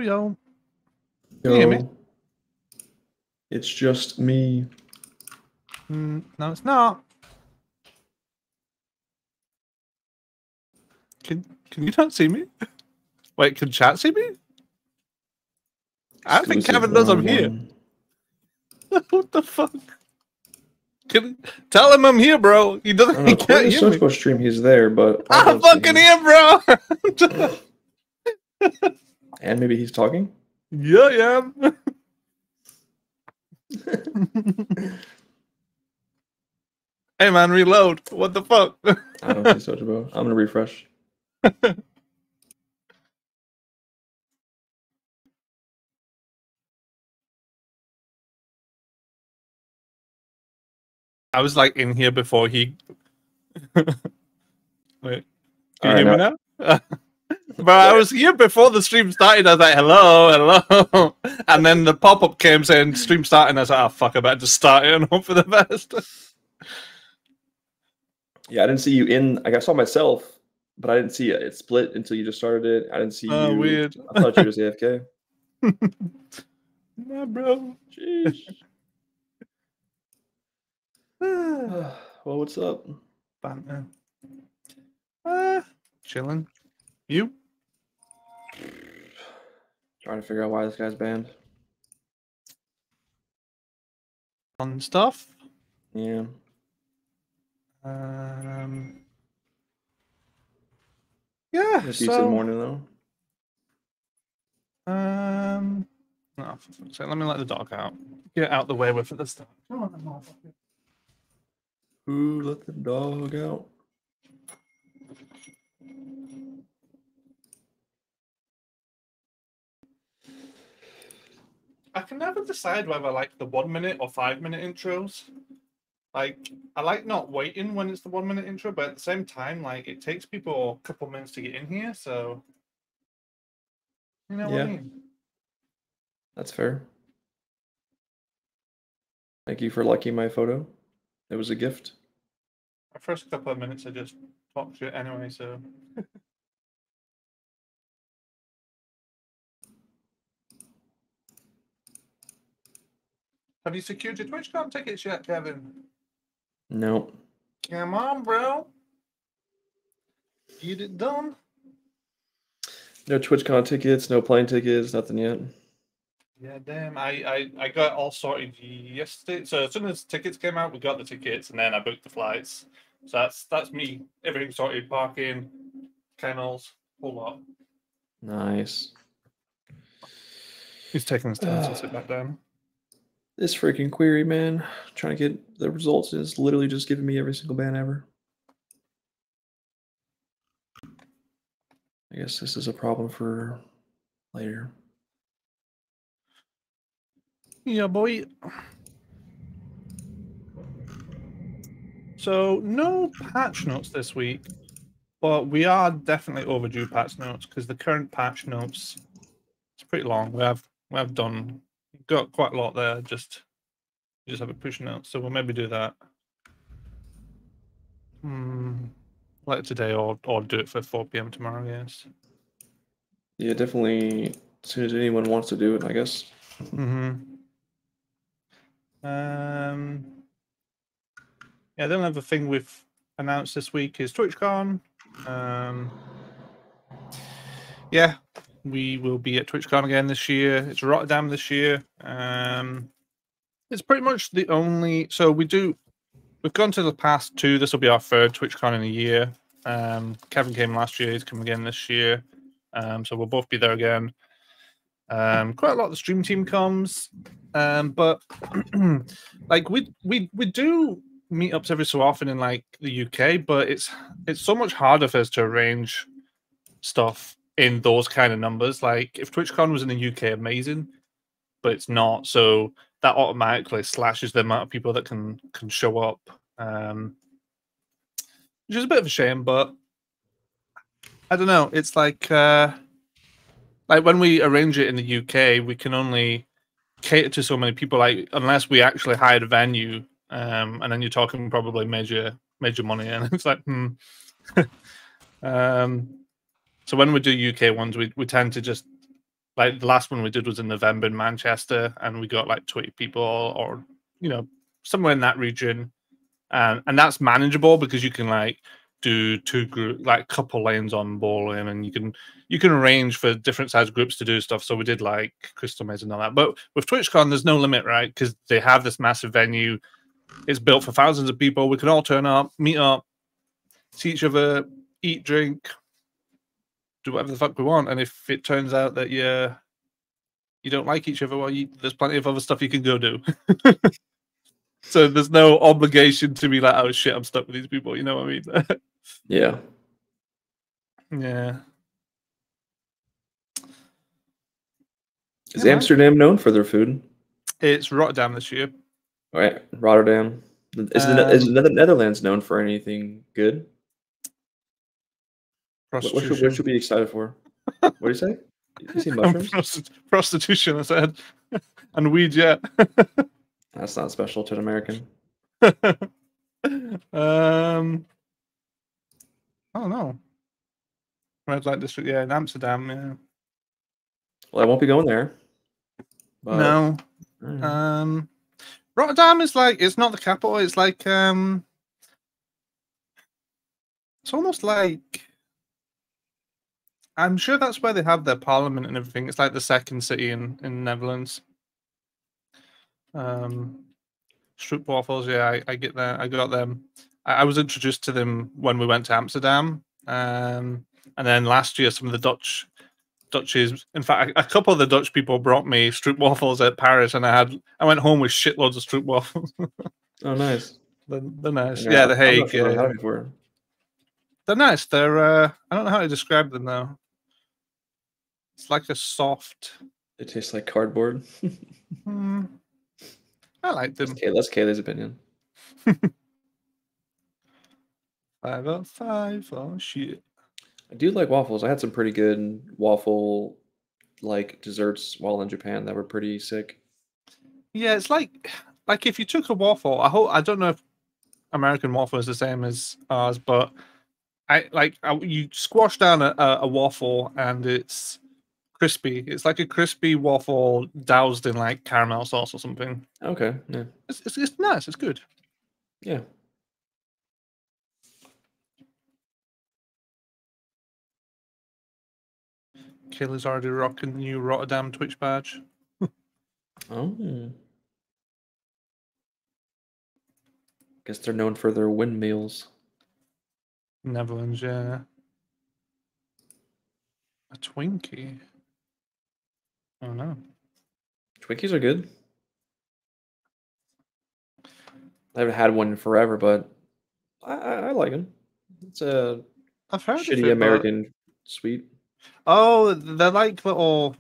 Yo. Can you hear me? It's just me. No, it's not. Can you not see me? Wait, can chat see me? I think Kevin knows I'm here. What the fuck? Tell him I'm here, bro. He doesn't. He can't hear me. Search stream, he's there, but I'm fucking here, bro. And maybe he's talking. Yeah. Hey man, reload. What the fuck? I don't see such about. I'm gonna refresh. I was like in here before he. Wait, can you hear me now? But I was here before the stream started. I was like, hello. And then the pop-up came saying stream starting. I was like, oh, fuck, I better just start it and hope for the best. Yeah, I didn't see you in. I saw myself, but I didn't see it split until you just started it. I didn't see you. Weird. I thought you were AFK. Nah, bro. Jeez. Well, what's up? Banter. Chilling. You? Trying to figure out why this guy's banned. Fun stuff. Yeah. Yeah. It's a decent morning though. No, so let me let the dog out. Get out the way with it this time. Come on, motherfucker. Who let the dog out? I can never decide whether I like the 1 minute or 5 minute intros. Like, I like not waiting when it's the 1 minute intro, but at the same time, like, it takes people a couple minutes to get in here, so you know what I mean? That's fair. Thank you for liking my photo. It was a gift. My first couple of minutes I just talk shit anyway, so have you secured your TwitchCon tickets yet, Kevin? No. Come on, bro. Get it done. No TwitchCon tickets, no plane tickets, nothing yet. Yeah, damn. I got all sorted yesterday. So as soon as tickets came out, we got the tickets, and then I booked the flights. So that's me. Everything sorted, parking, kennels, whole lot. Nice. He's taking his time to sit back down. This freaking query, man. Trying to get the results is literally just giving me every single ban ever. I guess this is a problem for later. Yeah, boy. So no patch notes this week, but we are definitely overdue patch notes because the current patch notes it's pretty long. We have got quite a lot there. Just have a push note, so we'll maybe do that. Like today, or do it for 4 PM tomorrow. Yes. Yeah, definitely. As soon as anyone wants to do it, I guess. Yeah, the only other thing we've announced this week is TwitchCon. Yeah, we will be at TwitchCon again this year. It's Rotterdam this year. It's pretty much the only. So we've gone to the past two. This will be our third TwitchCon in a year. Kevin came last year. He's coming again this year. So we'll both be there again. Quite a lot of the stream team comes, but like we do meetups every so often in like the UK, but it's so much harder for us to arrange stuff in those kind of numbers. Like if TwitchCon was in the UK, amazing, but it's not. So that automatically slashes the amount of people that can show up, which is a bit of a shame. But I don't know. It's like when we arrange it in the UK, we can only cater to so many people. Like unless we actually hired a venue, and then you're talking probably major money, and it's like, So when we do UK ones, we tend to just like the last one we did was in November in Manchester, and we got like 20 people, or somewhere in that region, and that's manageable because you can like do two group, like couple lanes on bowling, and you can arrange for different size groups to do stuff. So we did like Crystal Maze and all that. But with TwitchCon, there's no limit, right? Because they have this massive venue. It's built for thousands of people. We can all turn up, meet up, see each other, eat, drink, do whatever the fuck we want. And if it turns out that you don't like each other, well, there's plenty of other stuff you can go do. So there's no obligation to be like, oh shit, I'm stuck with these people. You know what I mean? Yeah. Yeah. Is Amsterdam known for their food? It's Rotterdam this year. All right, Rotterdam. Is the Netherlands known for anything good? What should we be excited for? What do you say? You see mushrooms? Prostitution, I said. And weed, yeah. That's not special to an American. I don't know. Red Light District, yeah, in Amsterdam, yeah. Well, I won't be going there. No. Rotterdam is like, it's not the capital, it's like it's almost like, I'm sure that's where they have their parliament and everything. It's like the second city in the Netherlands. Stroopwafels, yeah, I get that. I got them. I was introduced to them when we went to Amsterdam, and then last year some of the Dutchies. In fact, a couple of the Dutch people brought me stroopwafels at Paris, and I went home with shitloads of stroopwafels. Oh, nice. They're nice. Yeah, the Hague. They're nice. They're I don't know how to describe them though. It's like a soft. It tastes like cardboard. I like them. That's Kaylee's opinion. 5 out of 5. Oh shit. I do like waffles. I had some pretty good waffle like desserts while in Japan that were pretty sick. Yeah, it's like if you took a waffle, I don't know if American waffle is the same as ours, but you squash down a waffle and it's crispy. It's like a crispy waffle doused in like caramel sauce or something. Okay, yeah. It's nice. It's good. Yeah. Kaylee's already rocking the new Rotterdam Twitch badge. Oh. Guess they're known for their windmills. Netherlands, yeah. A Twinkie. Oh no. Twinkies are good. I haven't had one in forever, but I like them. It's a shitty American sweet. Oh, they're like little.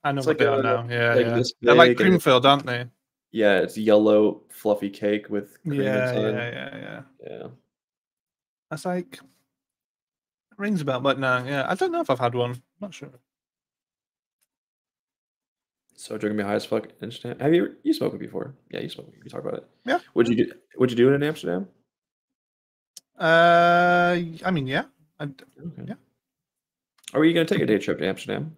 I know what they are now. Yeah, yeah. They're like cream filled, aren't they? Yeah, it's yellow fluffy cake with cream inside. Yeah. That's like rings a bell, but no, yeah. I don't know if I've had one. Not sure. So drinking me high as fuck. Interesting. Have you smoked it before? Yeah, you smoked it. You talk about it. Yeah. Would you do it in Amsterdam? I mean, yeah. Okay. Yeah. Are you going to take a day trip to Amsterdam?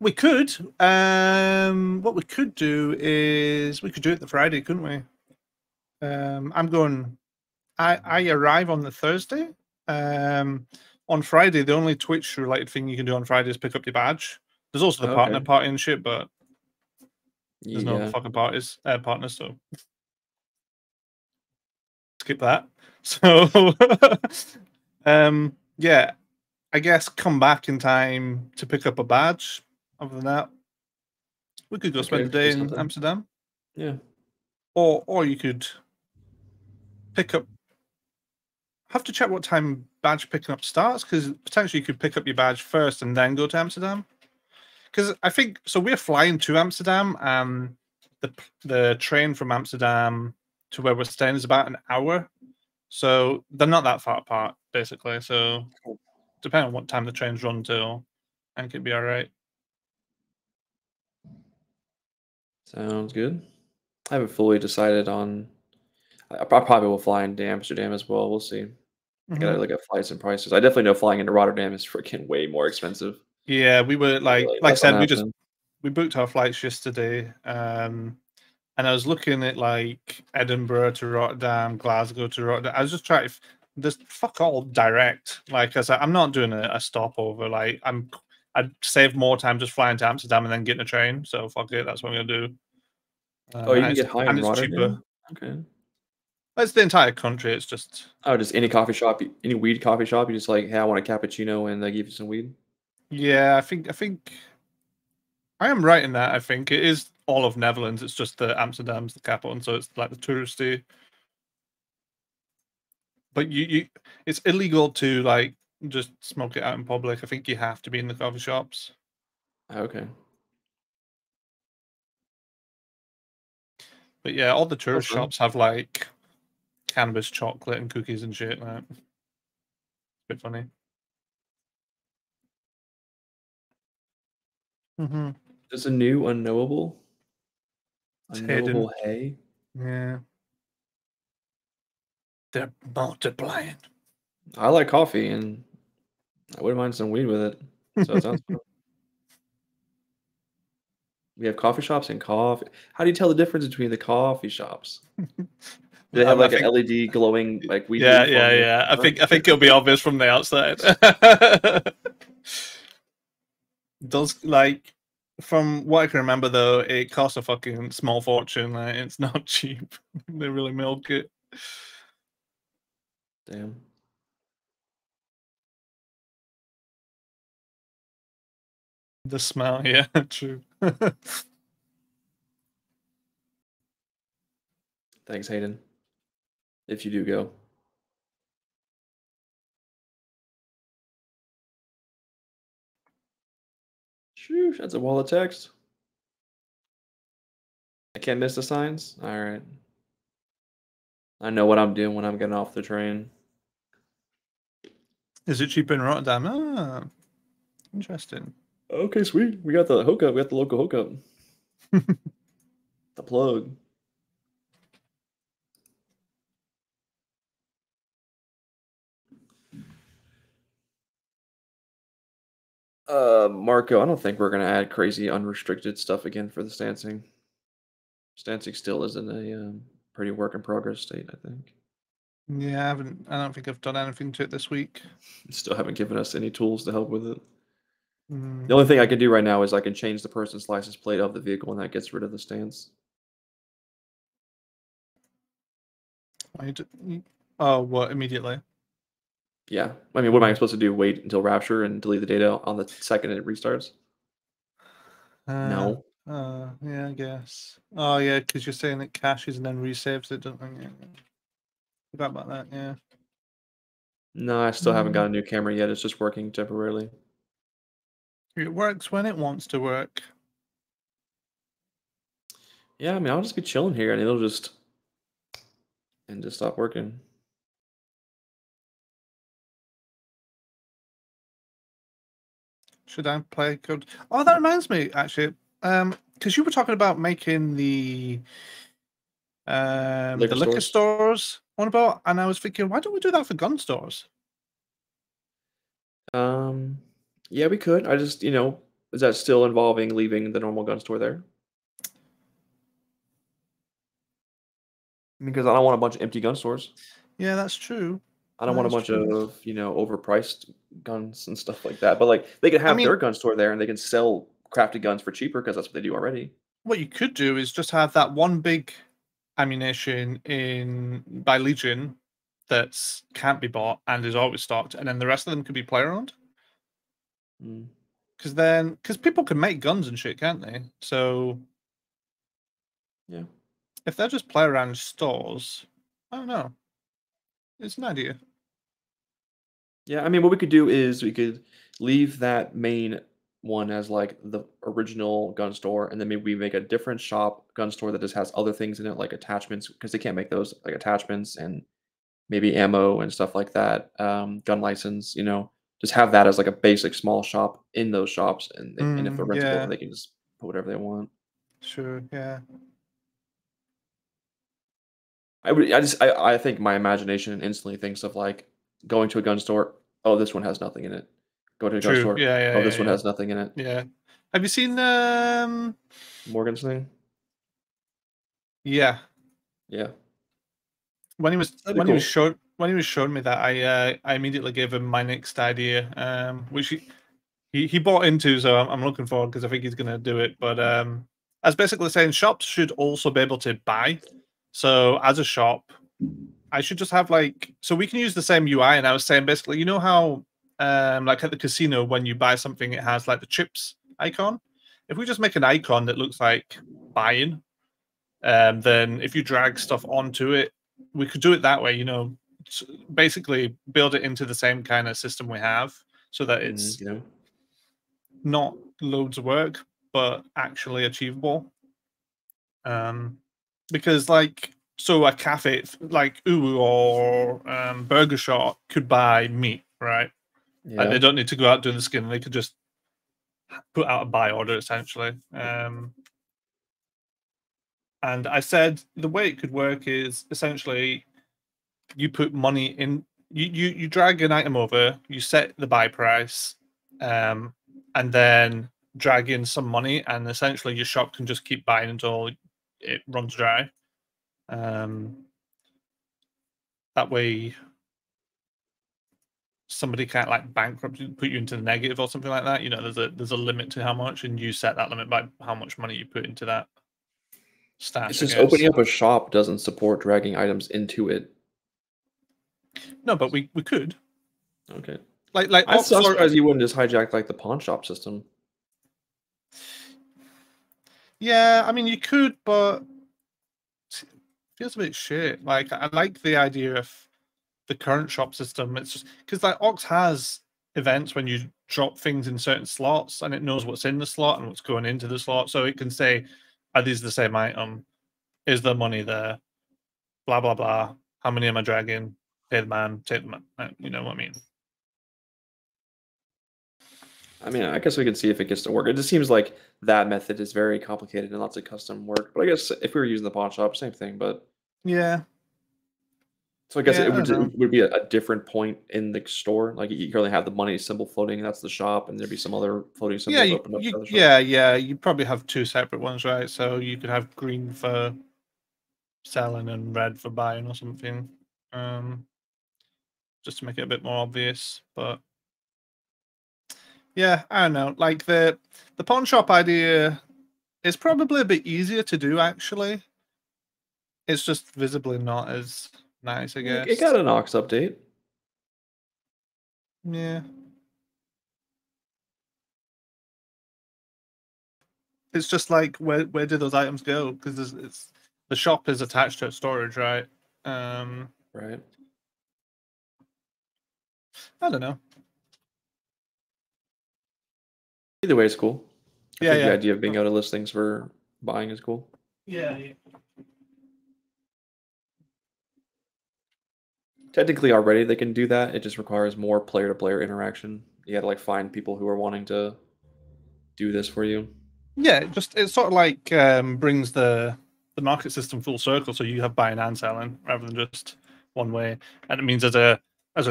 We could. What we could do is we could do it the Friday, couldn't we? I'm going. I arrive on the Thursday. On Friday, the only Twitch related thing you can do on Friday is pick up your badge. There's also the partner party and shit, but there's no fucking partners, so skip that. So, yeah, I guess come back in time to pick up a badge. Other than that, we could go spend a day in Amsterdam. Yeah, or you could pick up. Have to check what time badge picking up starts, because potentially you could pick up your badge first and then go to Amsterdam. Because I think so. We're flying to Amsterdam, and the train from Amsterdam to where we're staying is about an hour. So they're not that far apart, basically. So depending on what time the trains run till, I think it'd be all right. Sounds good. I haven't fully decided on. I probably will fly into Amsterdam as well. We'll see. I gotta look at flights and prices. I definitely know flying into Rotterdam is freaking way more expensive. Yeah, we were like Really, I that's not said, happening. we booked our flights yesterday, and I was looking at like Edinburgh to Rotterdam, Glasgow to Rotterdam. I was just trying to just fuck all direct. Like I said, I'm not doing a stopover. Like I'd save more time just flying to Amsterdam and then getting a train. So fuck it, that's what I'm gonna do. Oh, you And can get high in it's cheaper. Rotterdam? Okay. It's the entire country. It's just Oh, just any coffee shop, any weed coffee shop, you just like, "Hey, I want a cappuccino," and they give you some weed? yeah. I think I am right in that. I think it is all of Netherlands. It's just the Amsterdam's the capital, and so it's like the touristy. But it's illegal to like just smoke it out in public. I think you have to be in the coffee shops. Okay. But yeah, all the Sounds tourist fun. shops have like cannabis chocolate and cookies and shit. Like, it's a bit funny. Mm-hmm. There's a new unknowable? It's hidden. Unknowable hay? Yeah. They're multiplying. I like coffee, and I wouldn't mind some weed with it, so it sounds fun. We have coffee shops and coffee. How do you tell the difference between the coffee shops? Do they have, I like, a think LED glowing, like, weed yeah, leaf yeah, on the yeah. I front? think it'll be obvious from the outside. Does like from what I can remember though, it costs a fucking small fortune. Like, it's not cheap. They really milk it. Damn. The smell, yeah, true. Thanks, Hayden, if you do go. Shoosh, that's a wall of text. I can't miss the signs? Alright. I know what I'm doing when I'm getting off the train. Is it cheaper in Rotterdam? Ah, interesting. Okay, sweet. We got the hookup. We got the local hookup. The plug. Marco, I don't think we're gonna add crazy unrestricted stuff again for the stancing. Stancing still is in a pretty work in progress state, I think. Yeah, I don't think I've done anything to it this week. Still haven't given us any tools to help with it. Mm. The only thing I can do right now is I can change the person's license plate of the vehicle, and that gets rid of the stance. Oh, what, immediately? Yeah. I mean, what am I supposed to do? Wait until Rapture and delete the data on the second it restarts? No. Yeah, I guess. Oh, yeah, because you're saying it caches and then resaves it, doesn't it? Yeah. Forgot about that, yeah. No, I still haven't got a new camera yet. It's just working temporarily. It works when it wants to work. Yeah, I mean, I'll just be chilling here, and it'll just stop working. Should I play code? Oh, that reminds me, actually. Because you were talking about making the liquor stores one about, and I was thinking, why don't we do that for gun stores? Yeah, we could. I just, is that still involving leaving the normal gun store there? Because I don't want a bunch of empty gun stores. Yeah, that's true. I don't want a bunch of, overpriced guns and stuff like that. But like, they could have their gun store there, and they can sell crafted guns for cheaper because that's what they do already. What you could do is just have that one big ammunition by Legion that can't be bought and is always stocked, and then the rest of them could be player owned. Because people can make guns and shit, can't they? So yeah, if they're just player owned stores, I don't know. It's an idea. Yeah, I mean, what we could do is we could leave that main one as like the original gun store, and then maybe we make a different shop gun store that just has other things in it, like attachments, because they can't make those, like attachments and maybe ammo and stuff like that. Gun license, just have that as like a basic small shop in those shops, and if they're rentable, Yeah. then they can just put whatever they want. Sure. Yeah. I think my imagination instantly thinks of like going to a gun store. Oh, this one has nothing in it. go to a gun True. store. Yeah, yeah, Oh, yeah, this one yeah. has nothing in it. Yeah. Have you seen Morgan's thing? yeah. Yeah. When he was That'd be cool. showing me that, I immediately gave him my next idea, which he bought into, so I'm looking forward because I think he's gonna do it. But I was basically saying shops should also be able to buy. So as a shop, I should just have like, so we can use the same UI. And I was saying basically, you know how like at the casino when you buy something, it has like the chips icon. If we just make an icon that looks like buying, then if you drag stuff onto it, we could do it that way. Basically build it into the same kind of system we have, so that it's You know? not loads of work, but actually achievable. Because like, so a cafe like Uwu or Burger Shot could buy meat, right? Like they Yeah. don't need to go out doing the skin; they could just put out a buy order essentially. And I said the way it could work is essentially you put money in, you drag an item over, you set the buy price, and then drag in some money, and essentially your shop can just keep buying until it runs dry. That way somebody can't like bankrupt you, put you into the negative or something like that. There's a limit to how much, and you set that limit by how much money you put into that It's stash, I just guess. opening up a shop doesn't support dragging items into it. No, but we could. Okay. Like I'm Ox or surprised you wouldn't just hijack like the pawn shop system. yeah, I mean you could, but it feels a bit shit. Like I like the idea of the current shop system. It's just because like Ox has events when you drop things in certain slots, and it knows what's in the slot and what's going into the slot, so it can say, "Are these the same item? Is there money there? Blah blah blah. How many am I dragging? Pay the man. Take the man." You know what I mean? I mean, I guess we can see if it gets to work. It just seems like that method is very complicated and lots of custom work. But I guess if we were using the pawn shop, same thing. But Yeah, so I guess yeah. it I would don't know. it would be a different point in the store. Like you currently have the money symbol floating, that's the shop, and there'd be some other floating Yeah, symbols opened up to other shops. yeah. You probably have two separate ones, right? So you could have green for selling and red for buying or something, um, just to make it a bit more obvious. But yeah, I don't know. Like the pawn shop idea is probably a bit easier to do. Actually, it's just visibly not as nice, I It got guess. an Ox update. Yeah, it's just like where do those items go? Because it's the shop is attached to its storage, right? Um, Right. I don't know. Either way, it's cool. I Yeah, think the yeah. idea of being able to list things for buying is cool. Yeah, yeah. Technically, already they can do that. It just requires more player-to-player interaction. You got to like find people who are wanting to do this for you. Yeah, it sort of like brings the market system full circle. So you have buying and selling rather than just one way, and it means as a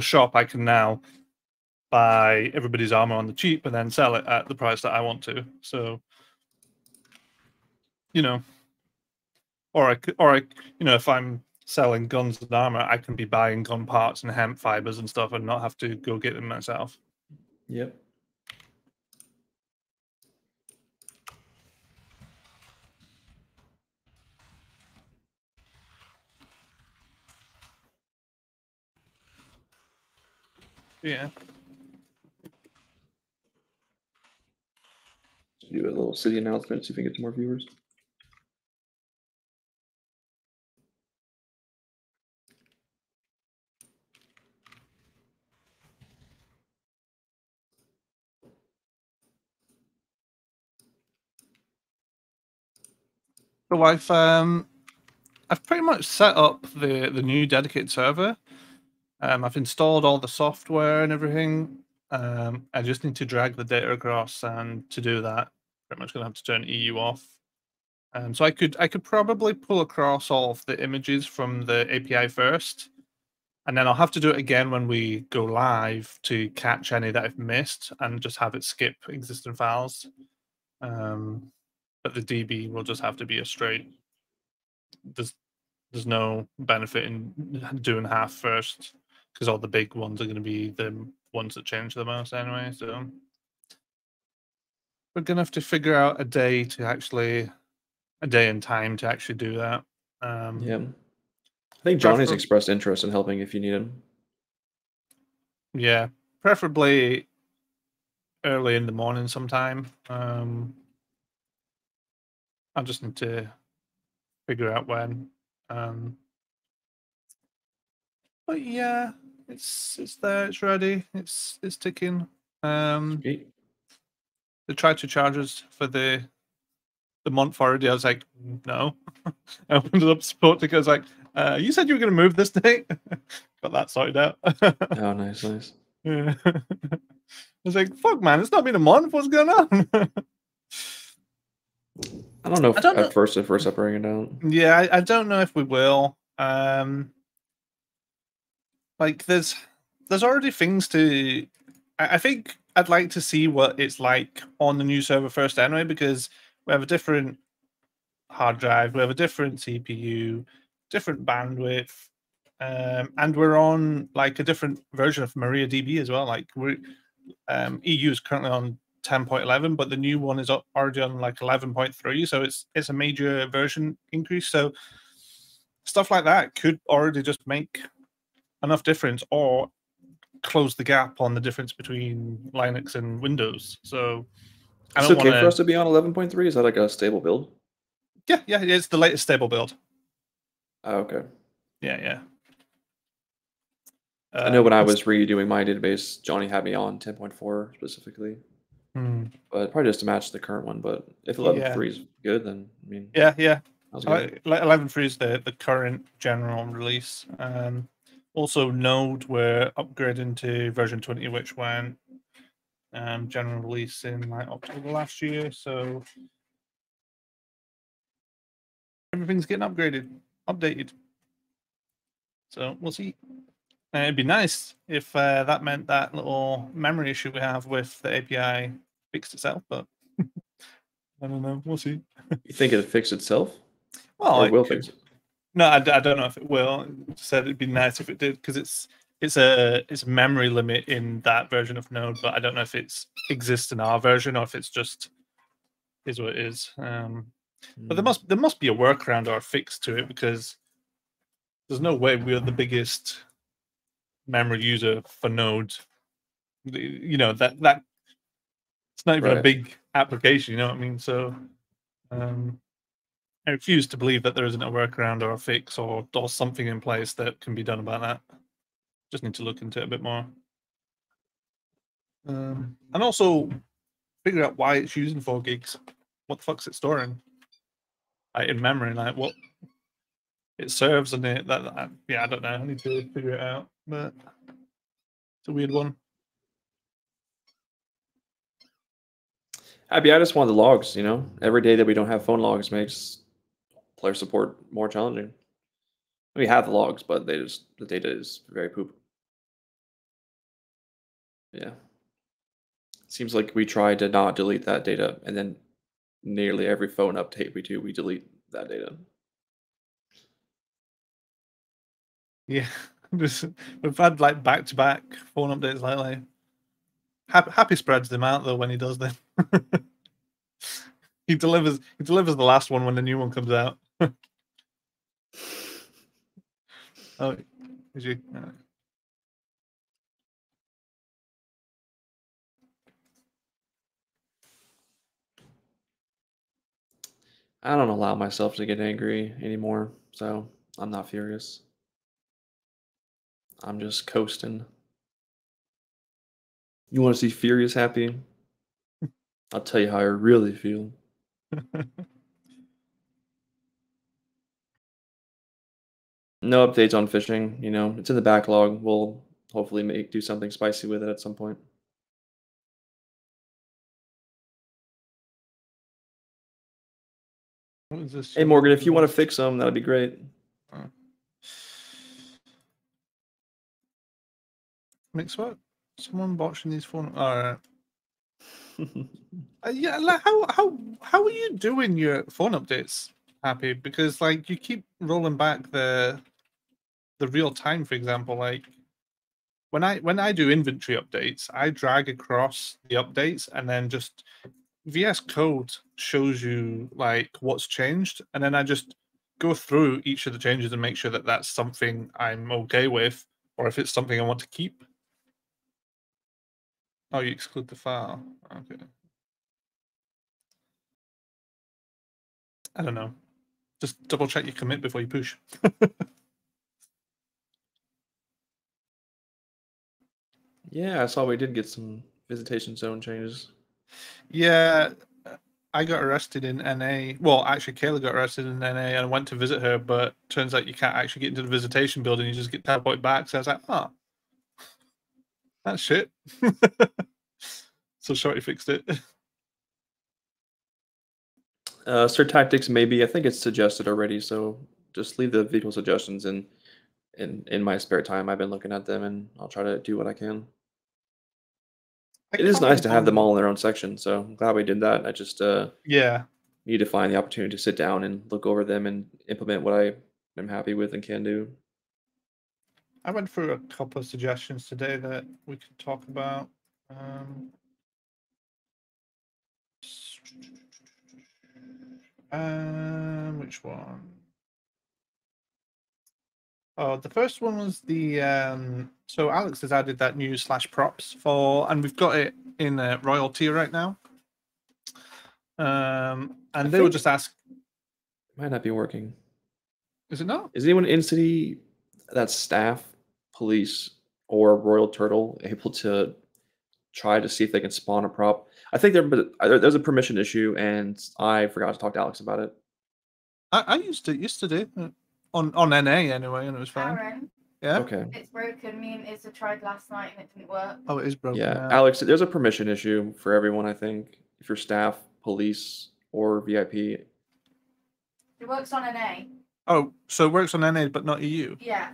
shop, I can now buy everybody's armor on the cheap and then sell it at the price that I want to. So you know, if I'm selling guns and armor, I can be buying gun parts and hemp fibers and stuff, and not have to go get them myself. Yep. Yeah. Do a little city announcement, see if we can get some more viewers. So I've pretty much set up the new dedicated server. I've installed all the software and everything. I just need to drag the data across, and to do that, pretty much gonna have to turn EU off. So I could probably pull across all of the images from the API first, And then I'll have to do it again when we go live to catch any that I've missed and just have it skip existing files. But the DB will just have to be a straight. There's no benefit in doing half first because all the big ones are going to be the ones that change the most anyway. So we're going to have to figure out a day and time to actually do that. Yeah. I think Johnny's expressed interest in helping if you need him. Yeah, preferably early in the morning sometime. I just need to figure out when. But yeah, it's there, it's ready, it's ticking. Sweet. They tried to charge us for the month already. I was like, no. I opened up support ticket. I was like, you said you were going to move this date. Got that sorted out. Oh, nice. Yeah. I was like, fuck, man, it's not been a month. What's going on? I don't know if we're separating it out. Yeah, I don't know if we will. Like, there's already things to. I think I'd like to see what it's like on the new server first anyway, because we have a different hard drive, we have a different CPU, different bandwidth, and we're on like a different version of MariaDB as well. Like EU is currently on 10.11, but the new one is already on like 11.3, so it's a major version increase. So stuff like that could already just make enough difference or close the gap on the difference between Linux and Windows. So I don't It's okay want for us to be on 11.3. Is that like a stable build? Yeah, it's the latest stable build. Oh, okay. Yeah. I know when I was redoing my database, Johnny had me on 10.4 specifically. But probably just to match the current one. But if 11.3 is good, then I mean, yeah. 11.3 is the current general release. Also, Node we're upgrading to version 20, which went general release in like October last year. So everything's getting updated. So we'll see. It'd be nice if that meant that little memory issue we have with the API fixed itself, but I don't know. We'll see. You think it'll fix itself? Well, or will fix it? No, I don't know if it will. It said it'd be nice if it did because it's a memory limit in that version of Node, but I don't know if it exists in our version or if it's just is what it is. But there must be a workaround or a fix to it because there's no way we're the biggest memory user for Node. You know that it's not even a big application. You know what I mean? So I refuse to believe that there isn't a workaround or a fix or something in place that can be done about that. Just need to look into it a bit more. And also figure out why it's using 4 gigs. What the fuck's it storing? Like in memory, like what it serves and it that yeah, I don't know. I need to figure it out, but it's a weird one. I just want the logs, you know? Every day that we don't have phone logs makes player support more challenging. We have the logs, but the data is very poop. Yeah. Seems like we try to not delete that data, and then nearly every phone update we do, we delete that data. Yeah, we've had like back-to-back phone updates lately. Happy spreads them out though when he does them. He delivers the last one when the new one comes out. Oh, is you? I don't allow myself to get angry anymore, so I'm not furious. I'm just coasting. You want to see furious happy? I'll tell you how I really feel. No updates on fishing, you know, it's in the backlog. We'll hopefully do something spicy with it at some point. What is this? Hey Morgan, if you want to fix them, that'd be great. Mix what? Someone watching these phone. All right. Yeah, like how are you doing your phone updates, Happy? Because like you keep rolling back the real time, for example. Like when I do inventory updates, I drag across the updates and then just VS Code shows you like what's changed, and then I just go through each of the changes and make sure that that's something I'm okay with, or if it's something I want to keep. Oh, you exclude the file. Okay. I don't know. Just double check your commit before you push. Yeah, I saw we did get some visitation zone changes. Yeah, I got arrested in NA. Well, actually, Kayla got arrested in NA, and I went to visit her, but turns out you can't actually get into the visitation building. You just get teleported back. So I was like, oh, that's shit. So Shorty fixed it. Sir Tactics, maybe. I think it's suggested already, so just leave the vehicle suggestions in my spare time. I've been looking at them, and I'll try to do what I can. I It is nice comment to have them on. all in their own section, so I'm glad we did that. I just Yeah, need to find the opportunity to sit down and look over them and implement what I am happy with and can do. I went through a couple of suggestions today that we could talk about. Um, which one? Oh, the first one was the so Alex has added that new slash props for, and we've got it in Royal tier right now. And they would just ask, Might not be working. is it not? Is anyone in city that's staff, police, or Royal Turtle able to try to see if they can spawn a prop? I think there's a permission issue, and I forgot to talk to Alex about it. I used it yesterday on NA anyway, and it was fine. Aaron, Yeah. Okay. it's broken. Me and Izza tried last night and it didn't work. Oh, it is broken. Yeah, Now. Alex, there's a permission issue for everyone. I think if you're staff, police, or VIP. It works on an A. Oh, so it works on NA but not EU. Yeah.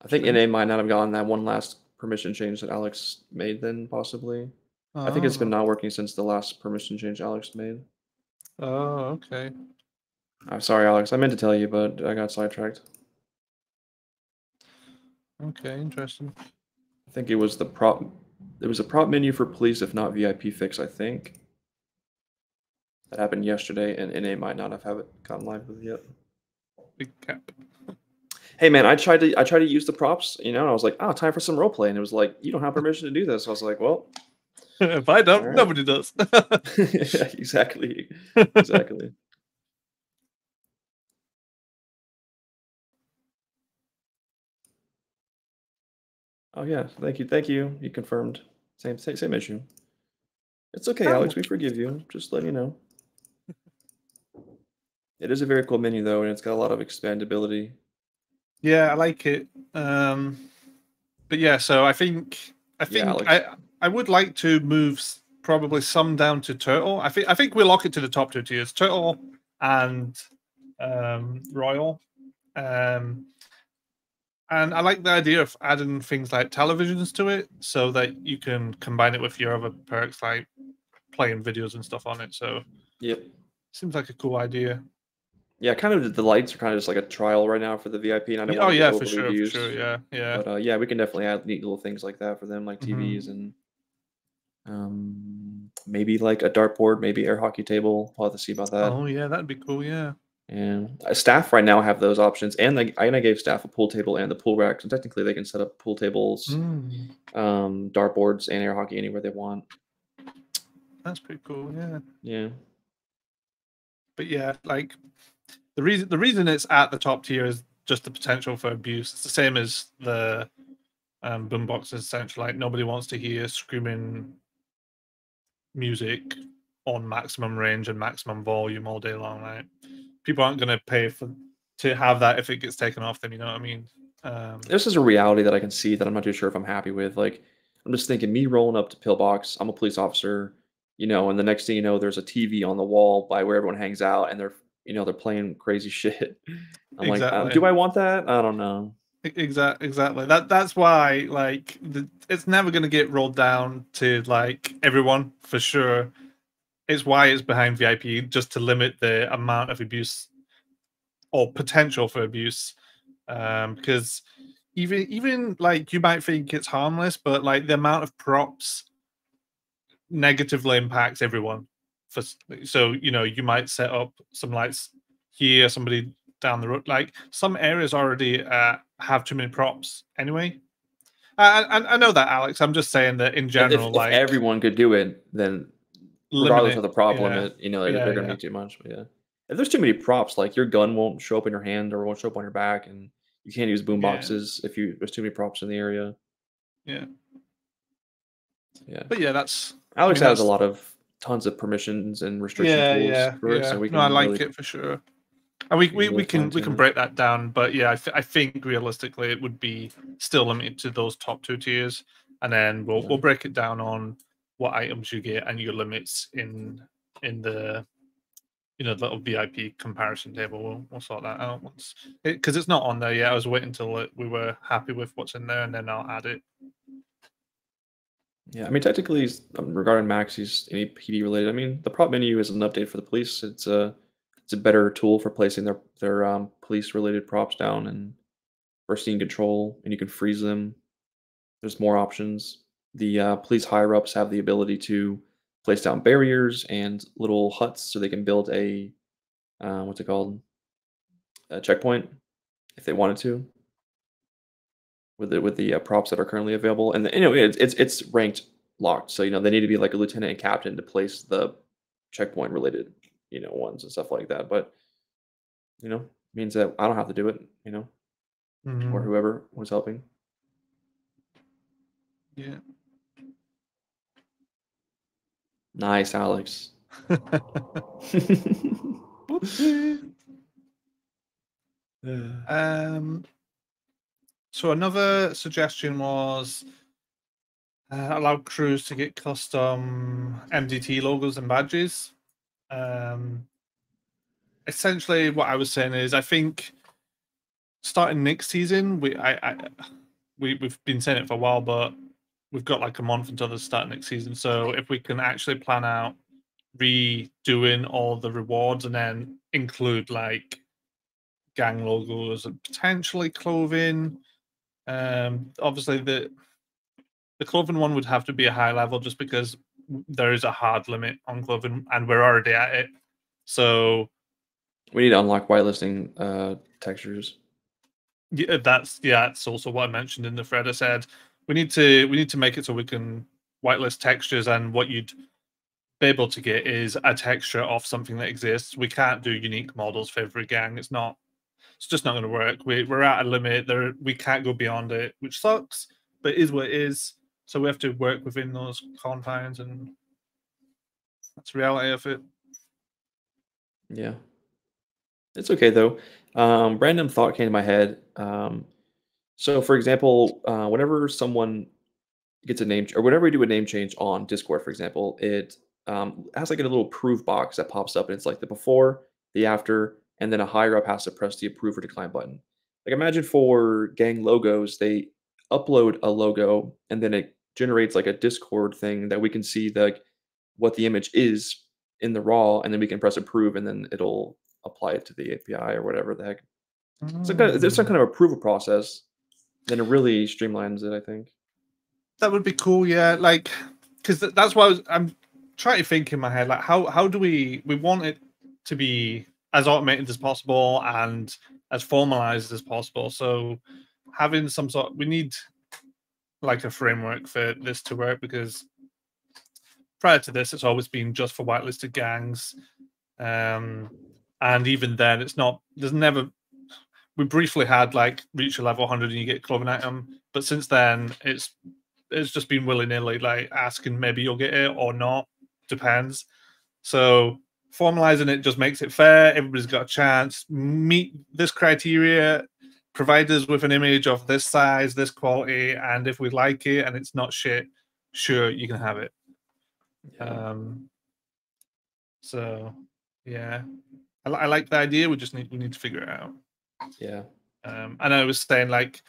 I think NA might not have gotten that one last permission change that Alex made. Then possibly. I think it's been not working since the last permission change Alex made. Oh, okay. I'm sorry, Alex. I meant to tell you, but I got sidetracked. Okay, interesting. I think it was the prop. There was a prop menu for police, if not VIP fix. I think that happened yesterday, and NA might not have it gotten live with it yet. Big cap. Hey man, I tried to use the props, and I was like, oh, time for some role play, and it was like, you don't have permission to do this. I was like, well, If I don't, right. nobody does. Yeah, exactly. Exactly. Oh yeah, thank you. You confirmed. Same issue. It's okay, Alex. We forgive you. Just letting you know. It is a very cool menu though, and it's got a lot of expandability. Yeah, I like it. But yeah, so I think I would like to move probably some down to Turtle. I think we'll lock it to the top two tiers, Turtle and Royal. And I like the idea of adding things like televisions to it so that you can combine it with your other perks like playing videos and stuff on it. So yep. Seems like a cool idea. Yeah, kind of the lights are kind of just like a trial right now for the VIP, and I don't want to get overly used. For sure, yeah. But yeah, we can definitely add neat little things like that for them, like TVs and maybe like a dartboard, maybe air hockey table. We'll have to see about that. Oh yeah, that'd be cool. Yeah. And staff right now have those options, and I gave staff a pool table and the pool rack, so technically they can set up pool tables, dartboards, and air hockey anywhere they want. That's pretty cool. Yeah. Yeah. But yeah, like the reason it's at the top tier is just the potential for abuse. It's the same as the boomboxes. Essentially, like nobody wants to hear screaming music on maximum range and maximum volume all day long. Right? People aren't going to pay to have that if it gets taken off them. You know what I mean? This is a reality that I can see that I'm not too sure if I'm happy with. Like, I'm just thinking, me rolling up to Pillbox. I'm a police officer, and the next thing you know, there's a TV on the wall by where everyone hangs out, and they're playing crazy shit. I'm exactly. like, do I want that? I don't know. Exactly. That's why like it's never going to get rolled down to like everyone for sure. It's why it's behind VIP, just to limit the amount of abuse or potential for abuse. Because even like you might think it's harmless, but like the amount of props negatively impacts everyone. So you might set up some lights here, somebody down the road. Like some areas already have too many props anyway. I know that, Alex. I'm just saying that in general, If like everyone could do it, then limit regardless of it. the prop Yeah, limit, they're yeah, gonna yeah, be too much. But yeah, if there's too many props, like your gun won't show up in your hand or won't show up on your back, and you can't use boom yeah, boxes if there's too many props in the area. yeah. Yeah, But yeah, that's. I Alex mean, has a that's. lot of tons of permissions and restriction Yeah, tools yeah, for it, so yeah. we No, I can like really it for sure. And we, we can we, really we can fine we tune can it. break that down, but yeah, I think realistically it would be still limited to those top 2 tiers, and then we'll Yeah. we'll break it down on what items you get and your limits in the little VIP comparison table. We'll sort that out once because it's not on there yet. I was waiting until we were happy with what's in there, and then I'll add it. Yeah, I mean, technically, regarding Maxis, any PD related, I mean, the prop menu is an update for the police. It's a better tool for placing their police related props down and for scene control, and you can freeze them. There's more options. The police higher ups have the ability to place down barriers and little huts, so they can build a what's it called, a checkpoint if they wanted to with the props that are currently available. And it's ranked locked, so they need to be like a lieutenant and captain to place the checkpoint related ones and stuff like that. But means that I don't have to do it, or Mhm. whoever was helping. Yeah. Nice, Alex. Whoopsie. So another suggestion was allow crews to get custom MDT logos and badges. Essentially, what I was saying is, I think starting next season, we've been saying it for a while, but we've got like a month until the start of next season. So if we can actually plan out redoing all the rewards and then include like gang logos and potentially clothing. Obviously the clothing one would have to be a high level just because there is a hard limit on clothing and we're already at it. So We need to unlock whitelisting textures. yeah, that's also what I mentioned in the thread. I said we need to make it so we can whitelist textures, and what you'd be able to get is a texture of something that exists. We can't do unique models for every gang. It's just not going to work. We're at a limit. We can't go beyond it, which sucks, but it is what it is. So we have to work within those confines, and that's the reality of it. Yeah. It's okay though. Random thought came to my head. So, for example, whenever someone gets a name, or whenever we do a name change on Discord, for example, it has like a little approve box that pops up, and it's like the before, the after, and then a higher up has to press the approve or decline button. Like imagine for gang logos, they upload a logo, and then it generates like a Discord thing that we can see what the image is in the raw, and then we can press approve, and then it'll apply it to the API or whatever the heck. So there's some Mm. kind of approval process. Then it really streamlines it, I think. That would be cool, yeah. Like, because that's why I'm trying to think in my head. Like, how do we want it to be as automated as possible and as formalized as possible? So having some sort, we need like a framework for this to work because prior to this, it's always been just for whitelisted gangs. And even then, it's not. There's never. We briefly had like reach a level 100 and you get a clothing item, but since then, it's just been willy nilly, like asking maybe you'll get it or not, depends. So formalizing it just makes it fair. Everybody's got a chance. Meet this criteria. Provide us with an image of this size, this quality, and if we like it and it's not shit, sure you can have it. Yeah. So yeah, I like the idea. We need to figure it out. Yeah. And I was saying like,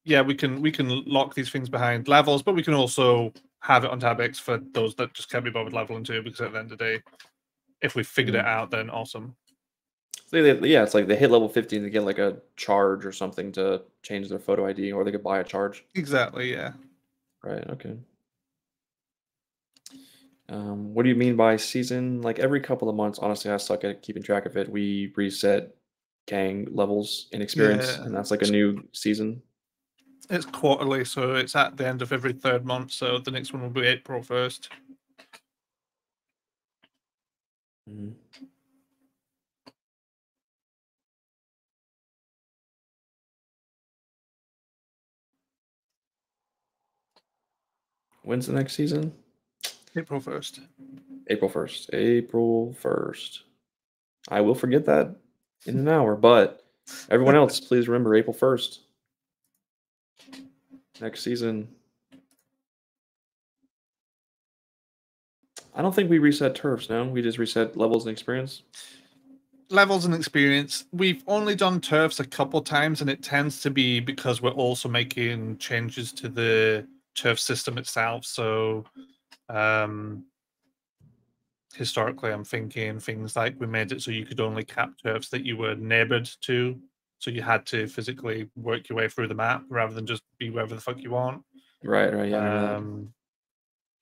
yeah, we can lock these things behind levels, but we can also have it on tab X for those that just can't be bothered leveling too, because at the end of the day, if we figured it out, then awesome. Yeah, it's like they hit level 50 and they get like a charge or something to change their photo ID, or they could buy a charge. Exactly, yeah. Right, okay. What do you mean by season? Like every couple of months, honestly, I suck at keeping track of it. We reset gang levels in experience, Yeah. and that's like a new season. It's quarterly, so it's at the end of every 3rd month, so the next one will be April 1st. Mhm. When's the next season? April 1st. April 1st. April 1st. I will forget that in an hour, but everyone else, please remember April 1st. Next season. I don't think we reset turfs, no? We just reset levels and experience. Levels and experience. We've only done turfs a couple times, and it tends to be because we're also making changes to the turf system itself. So, historically, I'm thinking things like we made it so you could only cap turfs that you were neighbored to. So you had to physically work your way through the map rather than just be wherever the fuck you want. Right, yeah, I remember that.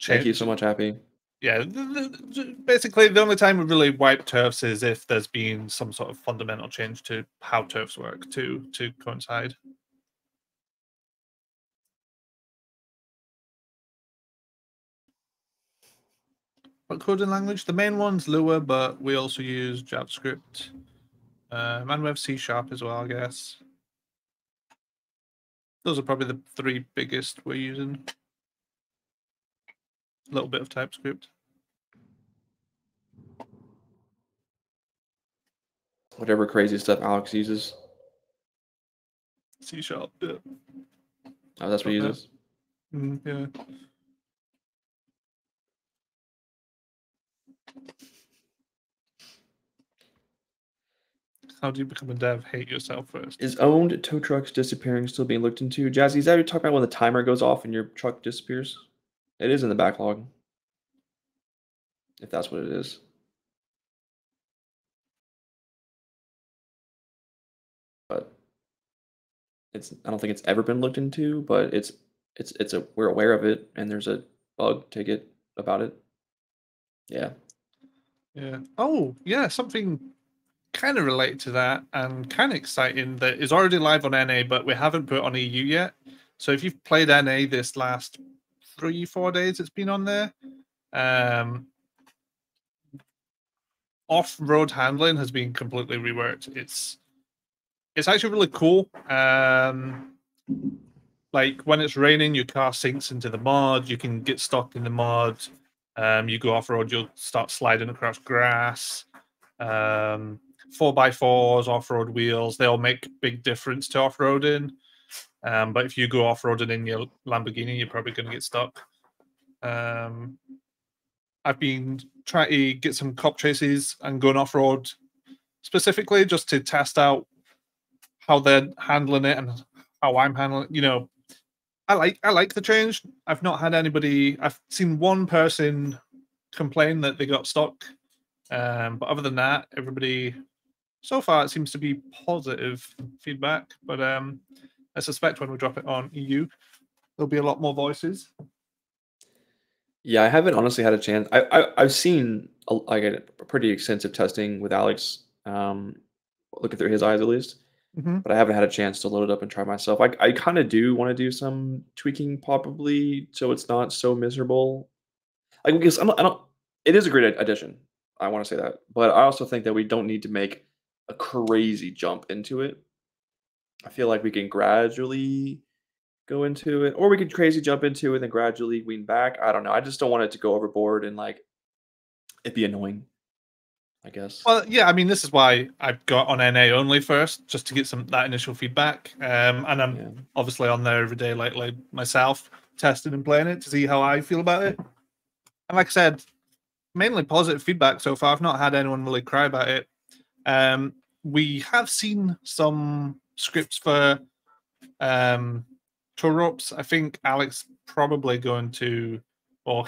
Thank you so much, Happy. Yeah, basically the only time we really wipe turfs is if there's been some sort of fundamental change to how turfs work to coincide. What coding language? The main one's Lua, but we also use JavaScript. And we have C# as well, I guess. Those are probably the 3 biggest we're using. A little bit of TypeScript. Whatever crazy stuff Alex uses. C#, yeah. Oh, that's what he uses? Yeah. How do you become a dev? Hate yourself first. Is owned tow trucks disappearing still being looked into? Jazzy, is that what you're talking about when the timer goes off and your truck disappears? It is in the backlog. If that's what it is. But I don't think it's ever been looked into, but we're aware of it, and there's a bug ticket about it. Yeah. Yeah. Oh, yeah, something kind of related to that and kind of exciting that is already live on NA, but we haven't put on EU yet. So if you've played NA this last 3-4 days, it's been on there. Off-road handling has been completely reworked. It's actually really cool. Like when it's raining, your car sinks into the mud. You can get stuck in the mud. You go off-road, you'll start sliding across grass. 4x4s, off-road wheels, they all make big difference to off-roading. But if you go off-roading in your Lamborghini, you're probably going to get stuck. I've been trying to get some cop chases and going off-road specifically just to test out how they're handling it and how I'm handling it. You know, I like the change. I've not had anybody. I've seen one person complain that they got stuck, but other than that, everybody so far it seems to be positive feedback. But I suspect when we drop it on EU, there'll be a lot more voices. Yeah, I haven't honestly had a chance. I've seen like a pretty extensive testing with Alex, looking through his eyes at least. But I haven't had a chance to load it up and try myself. I kind of do want to do some tweaking probably so it's not so miserable. Like because I don't. It is a great addition. I want to say that, but I also think that we don't need to make a crazy jump into it. I feel like we can gradually go into it, or we could crazy jump into it and then gradually wean back. I don't know. I just don't want it to go overboard and like it be annoying, I guess. Well, yeah, I mean, this is why I've got on NA only first, just to get that initial feedback. And I'm obviously on there every day, like myself, testing and playing it to see how I feel about it. And like I said, mainly positive feedback so far. I've not had anyone really cry about it. We have seen some scripts for tour ropes. I think Alex probably going to, or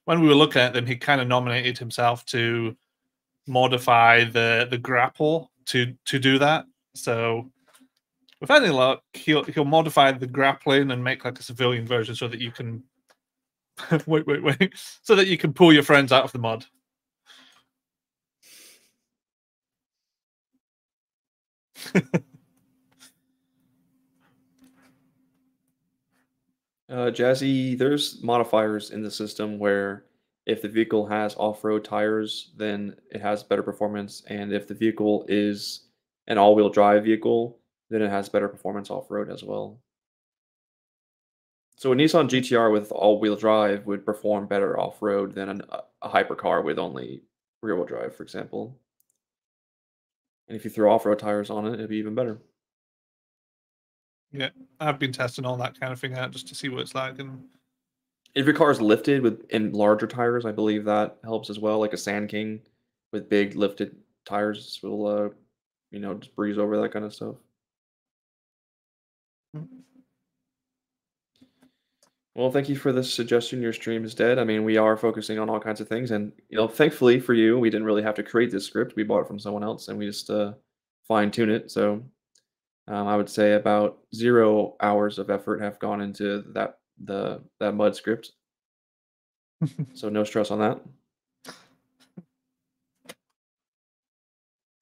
when we were looking at them, he kind of nominated himself to modify the grapple to do that. So with any luck, he'll modify the grappling and make like a civilian version so that you can wait, so that you can pull your friends out of the mud. Jazzy, there's modifiers in the system where if the vehicle has off-road tires, then it has better performance, and if the vehicle is an all-wheel drive vehicle, then it has better performance off-road as well. So a Nissan GTR with all-wheel drive would perform better off-road than a hypercar with only rear-wheel drive, for example. And if you throw off-road tires on it, it'd be even better. Yeah, I've been testing all that kind of thing out just to see what it's like. And if your car is lifted in larger tires, I believe that helps as well. Like a Sand King with big lifted tires will, just breeze over that kind of stuff. Well, thank you for this suggestion. Your stream is dead. I mean, we are focusing on all kinds of things, and thankfully for you, we didn't really have to create this script. We bought it from someone else, and we just fine tune it. So I would say about 0 hours of effort have gone into that mud script. So no stress on that.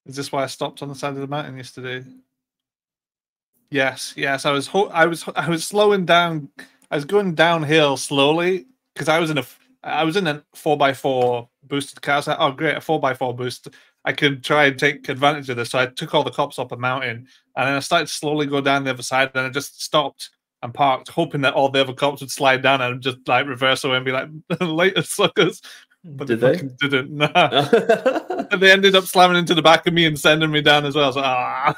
Is this why I stopped on the side of the mountain yesterday? Yes. I was slowing down. I was going downhill slowly because I was in a 4x4 boosted car. So, oh great, a 4x4 boost. I could try and take advantage of this. So I took all the cops up a mountain, and then I started to slowly go down the other side, and I just stopped and parked, hoping that all the other cops would slide down and just like reverse away and be like, later suckers. But Did they they? didn't. Nah. And they ended up slamming into the back of me and sending me down as well. I was like, ah.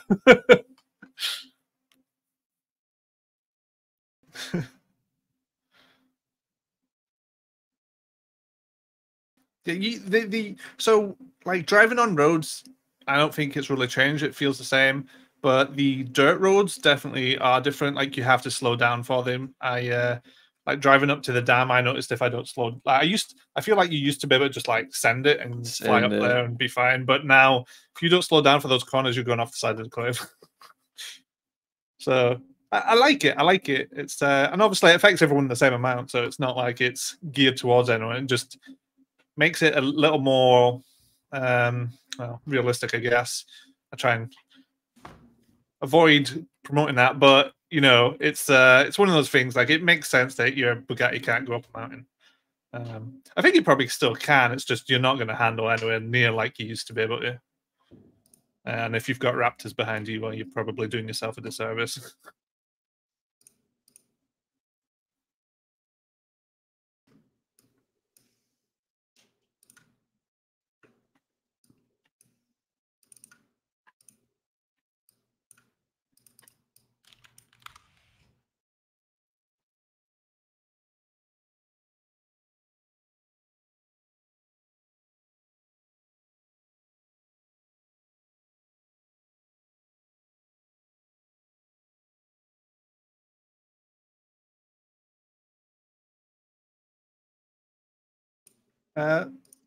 So like driving on roads, I don't think it's really changed. It feels the same, but the dirt roads definitely are different. Like you have to slow down for them. Like driving up to the dam, I noticed if I don't slow, I feel like you used to be able to just like send it and fly up there and be fine. But now, if you don't slow down for those corners, you're going off the side of the cliff. So I like it. I like it. It's and obviously it affects everyone the same amount, so it's not like it's geared towards anyone. It just makes it a little more realistic, I guess. I try and avoid promoting that, but it's one of those things. Like it makes sense that your Bugatti can't go up a mountain. I think you probably still can. It's just you're not going to handle anywhere near like you used to be able to. And if you've got Raptors behind you, well, you're probably doing yourself a disservice.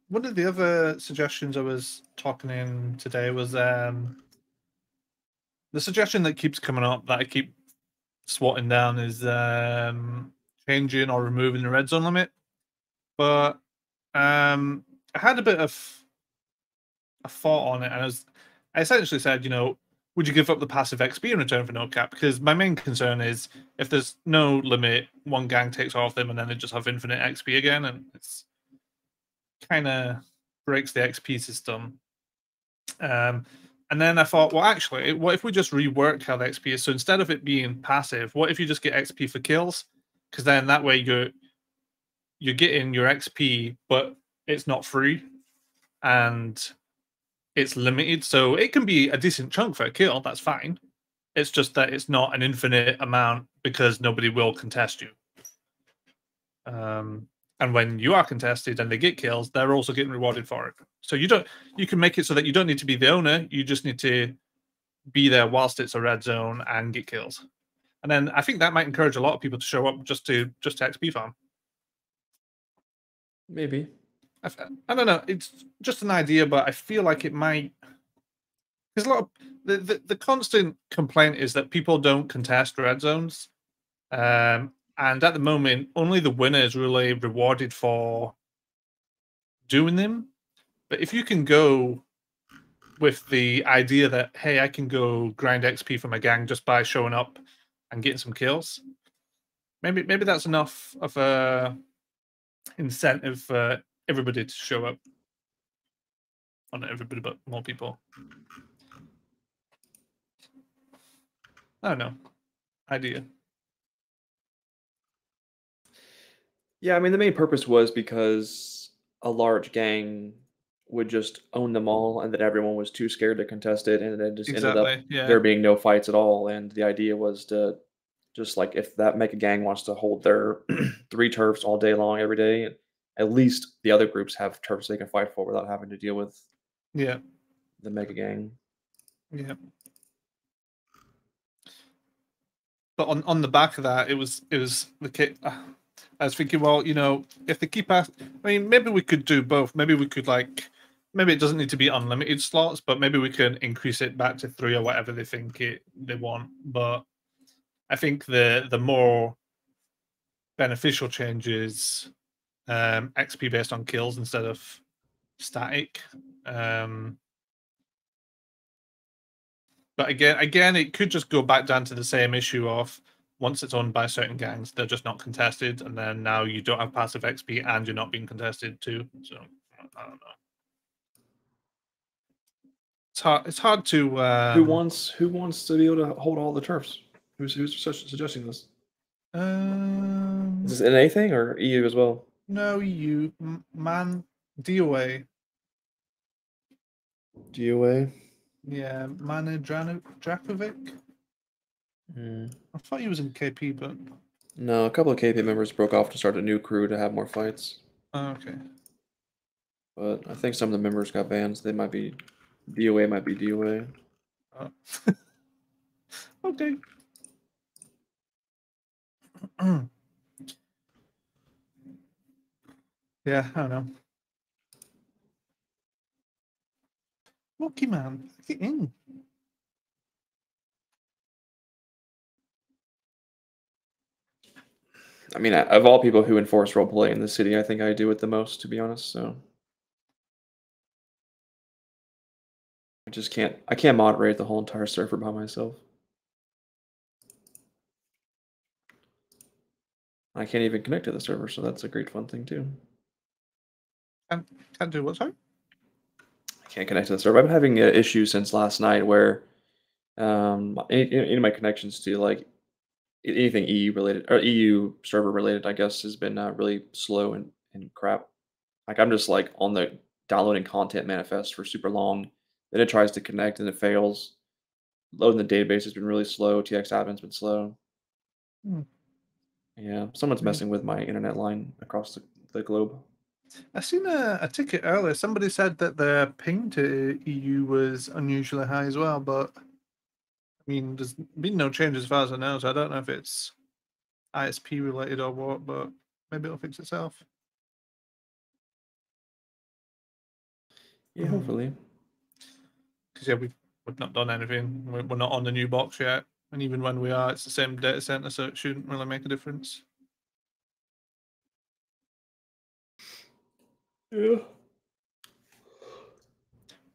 One of the other suggestions I was talking in today was the suggestion that keeps coming up that I keep swatting down is changing or removing the red zone limit. But I had a bit of a thought on it, and I essentially said, would you give up the passive XP in return for no cap? Because my main concern is if there's no limit, one gang takes all of them, and then they just have infinite XP again, and it's kind of breaks the XP system. And then I thought, well, actually, what if we just rework how the XP is? So instead of it being passive, what if you just get XP for kills? Because then that way you're getting your XP, but it's not free, and it's limited. So it can be a decent chunk for a kill. That's fine. It's just that it's not an infinite amount because nobody will contest you. And when you are contested and they get kills, they're also getting rewarded for it. So you can make it so that you don't need to be the owner. You just need to be there whilst it's a red zone and get kills. And then I think that might encourage a lot of people to show up just to XP farm. Maybe. I don't know. It's just an idea, but I feel like it might. There's a lot of the constant complaint is that people don't contest red zones, and at the moment, only the winner is really rewarded for doing them. But if you can go with the idea that, hey, I can go grind XP for my gang just by showing up and getting some kills, maybe that's enough of a incentive for everybody to show up. Well, not everybody, but more people. I don't know. Idea. Yeah, I mean, the main purpose was because a large gang would just own them all, and that everyone was too scared to contest it, and it just ended up Exactly. Yeah. there being no fights at all. And the idea was to just like if that mega gang wants to hold their 3 turfs all day long every day, at least the other groups have turfs they can fight for without having to deal with Yeah. the mega gang. Yeah. But on the back of that, it was the kit. I was thinking, well, you know, if they keep asking, I mean, maybe we could do both. Maybe we could maybe it doesn't need to be unlimited slots, but maybe we can increase it back to 3 or whatever they think they want. But I think the more beneficial change is XP based on kills instead of static. But again, it could just go back down to the same issue of once it's owned by certain gangs, they're just not contested, and then now you don't have passive XP and you're not being contested too. So I don't know. It's hard to. Who wants to be able to hold all the turfs? Who's suggesting this? Is this NA thing or EU as well? No, EU man DOA. DOA. Yeah, Mana Drakovic. I thought he was in KP, but No, a couple of KP members broke off to start a new crew to have more fights. oh, okay. But I think some of the members got banned. So they might be DOA, might be DOA. Oh. Okay. Yeah, I don't know. Lucky man, get in. I mean, of all people who enforce roleplay in the city, I think I do it the most, to be honest. So I can't moderate the whole entire server by myself. I can't even connect to the server, so that's a great fun thing too. Can't do what, sorry? I can't connect to the server. I've been having issues since last night where any of my connections to like anything EU related or EU server related, I guess, has been really slow and crap. Like I'm just like on the downloading content manifest for super long. Then it tries to connect and it fails. Loading the database has been really slow. TX admin's been slow. Yeah, someone's messing with my internet line across the globe. I seen a ticket earlier. Somebody said that the ping to EU was unusually high as well, but I mean, there's been no change as far as I know, so I don't know if it's ISP related or what, but maybe it'll fix itself. Yeah, hopefully. Because yeah, we've not done anything. We're not on the new box yet, and even when we are, it's the same data center, so it shouldn't really make a difference. Yeah.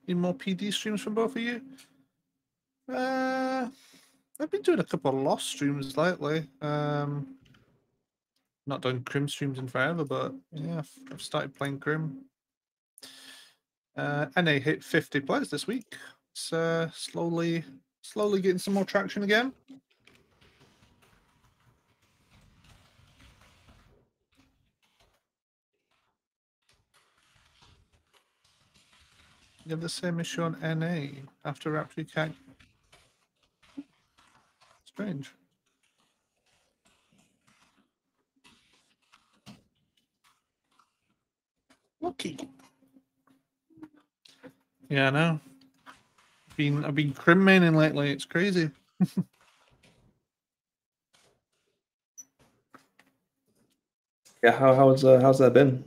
Need more PD streams from both of you? I've been doing a couple of Lost streams lately. Not done Crim streams in forever, but yeah, I've started playing Crim. NA hit 50 players this week. It's slowly getting some more traction again. You have the same issue on NA after Raptor. You can't. Strange. Lucky. Yeah, I know. I've been crim maining lately. It's crazy. Yeah, how's that been?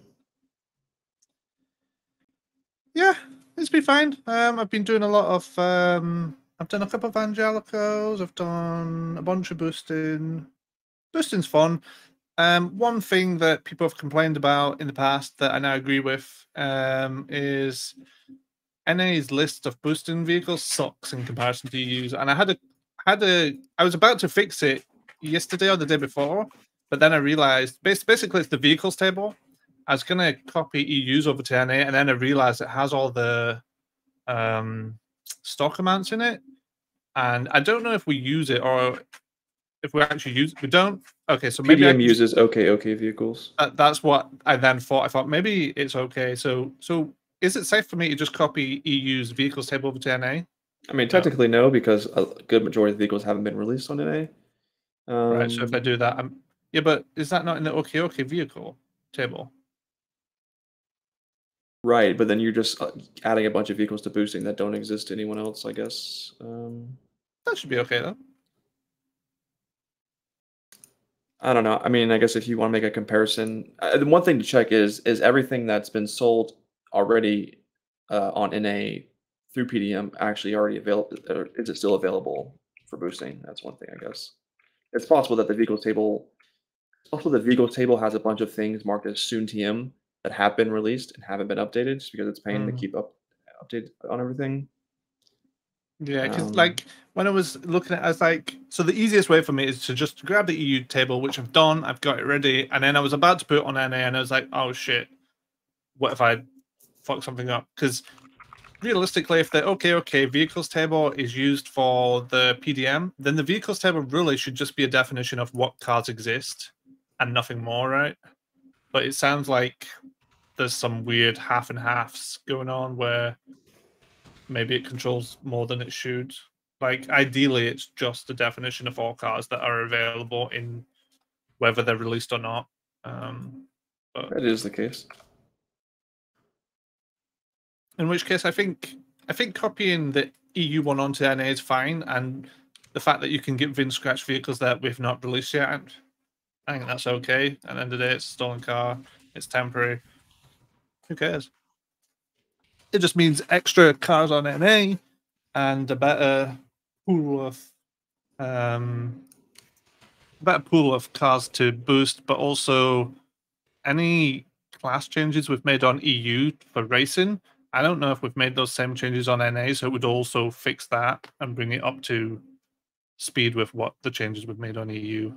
Yeah, it's been fine. I've been doing a lot of I've done a couple of Angelicos, I've done a bunch of boosting. Boosting's fun. One thing that people have complained about in the past that I now agree with is NA's list of boosting vehicles sucks in comparison to EU's. And I was about to fix it yesterday or the day before, but then I realized basically it's the vehicles table. I was gonna copy EU's over to NA, and then I realized it has all the stock amounts in it, and I don't know if we use it or if we actually use it. We don't. Okay, so maybe PDM uses okay vehicles. that's what I then thought. I thought maybe it's okay. So is it safe for me to just copy EU's vehicles table over to NA? I mean, technically no, because a good majority of the vehicles haven't been released on NA. Right. So if I do that, yeah, but is that not in the okay vehicle table? Right, but then you're just adding a bunch of vehicles to boosting that don't exist to anyone else, I guess. That should be okay though. I don't know. I mean, I guess if you want to make a comparison, the one thing to check is everything that's been sold already on NA through PDM actually already available? Or is it still available for boosting? That's one thing, I guess. It's possible that the vehicles table, has a bunch of things marked as soon TM that have been released and haven't been updated, just because it's paying to keep updated on everything. Yeah, because like when I was looking at, I was like, so the easiest way for me is to just grab the EU table, which I've done, I've got it ready, and then I was about to put it on NA, and I was like, oh shit, what if I fuck something up? Because realistically, if the okay vehicles table is used for the PDM, then the vehicles table really should just be a definition of what cars exist and nothing more, right? But it sounds like there's some weird half and halves going on where maybe it controls more than it should. Like ideally, it's just the definition of all cars that are available in whether they're released or not. But That is the case. in which case, I think copying the EU one onto NA is fine, and the fact that you can get VIN scratch vehicles that we've not released yet, I think that's okay. At the end of the day, it's a stolen car. It's temporary. Who cares? It just means extra cars on NA and a better pool of cars to boost, but also any class changes we've made on EU for racing. I don't know if we've made those same changes on NA, so it would also fix that and bring it up to speed with what the changes we've made on EU.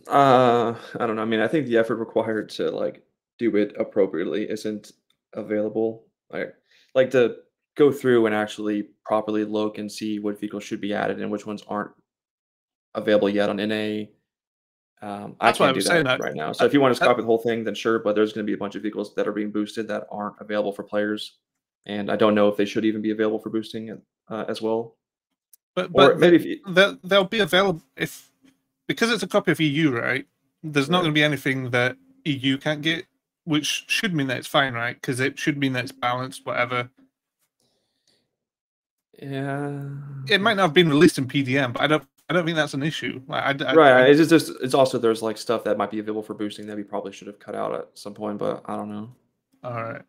I don't know. I mean, I think the effort required to like do it appropriately isn't available. Like to go through and actually properly look and see what vehicles should be added and which ones aren't available yet on NA. I That's why I can't do was saying that that. right now. So if you want to copy the whole thing, then sure. But there's going to be a bunch of vehicles that are being boosted that aren't available for players, and I don't know if they should even be available for boosting as well. But maybe if you, they'll be available because it's a copy of EU, right? There's not Right. going to be anything that EU can't get, which should mean that it's fine, right? Because it should mean that it's balanced, whatever. Yeah. It might not have been released in PDM, but I don't think that's an issue. Like, Right. It's also there's like stuff that might be available for boosting that we probably should have cut out at some point, but I don't know. All right.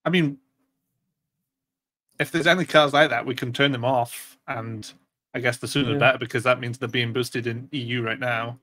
I mean, if there's any cars like that, we can turn them off, and I guess the sooner the better, because that means they're being boosted in EU right now.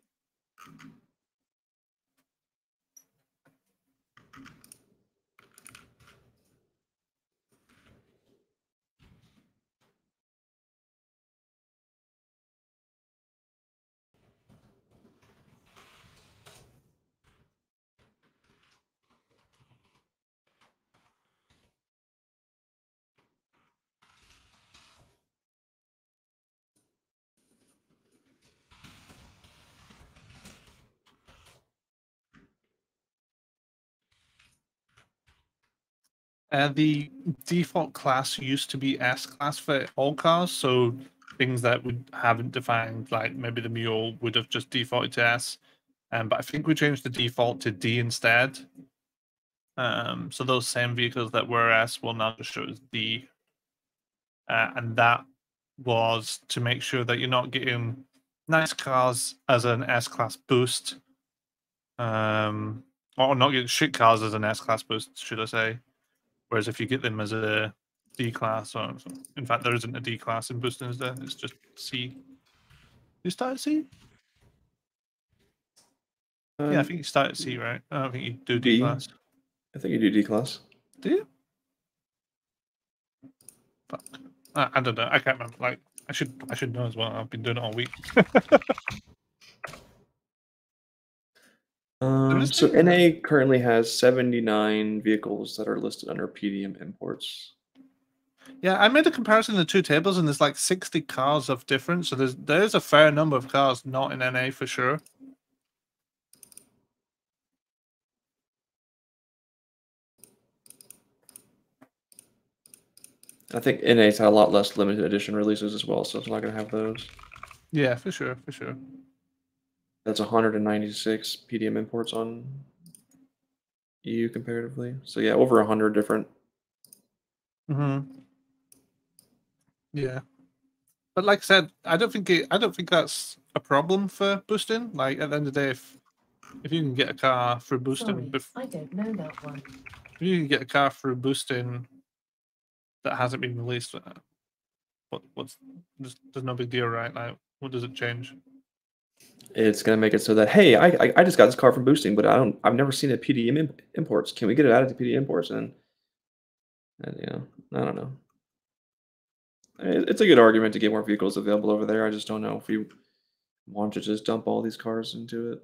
The default class used to be S class for all cars, so things that we haven't defined, like maybe the mule, would have just defaulted to S. but I think we changed the default to D instead. So those same vehicles that were S will now just show as D, and that was to make sure that you're not getting nice cars as an S-Class boost, or not getting shit cars as an S-Class boost, should I say. Whereas if you get them as a D-Class, or in fact, there isn't a D-Class in boosting, is there? It's just C. You start at C? Yeah, I think you start at C, right? I don't think you do D. D-Class. I think you do D-Class. Do you? Fuck. I don't know. I can't remember. Like, I should know as well. I've been doing it all week. So NA currently has 79 vehicles that are listed under PDM imports. Yeah, I made a comparison of the two tables, and there's like 60 cars of difference. So there's a fair number of cars not in NA for sure. I think NA's had a lot less limited edition releases as well, so it's not going to have those. Yeah, for sure, for sure. That's 196 PDM imports on EU comparatively. So yeah, over 100 different. Yeah, but like I said, I don't think that's a problem for boosting. Like at the end of the day, if you can get a car through boosting, I don't know that one. if you can get a car through boosting that hasn't been released, there's no big deal, right? Like, what does it change? It's going to make it so that, hey, I just got this car from boosting, but I've never seen it PDM imports. Can we get it added to PDM imports? And you know, I don't know. It's a good argument to get more vehicles available over there. I just don't know if you want to just dump all these cars into it.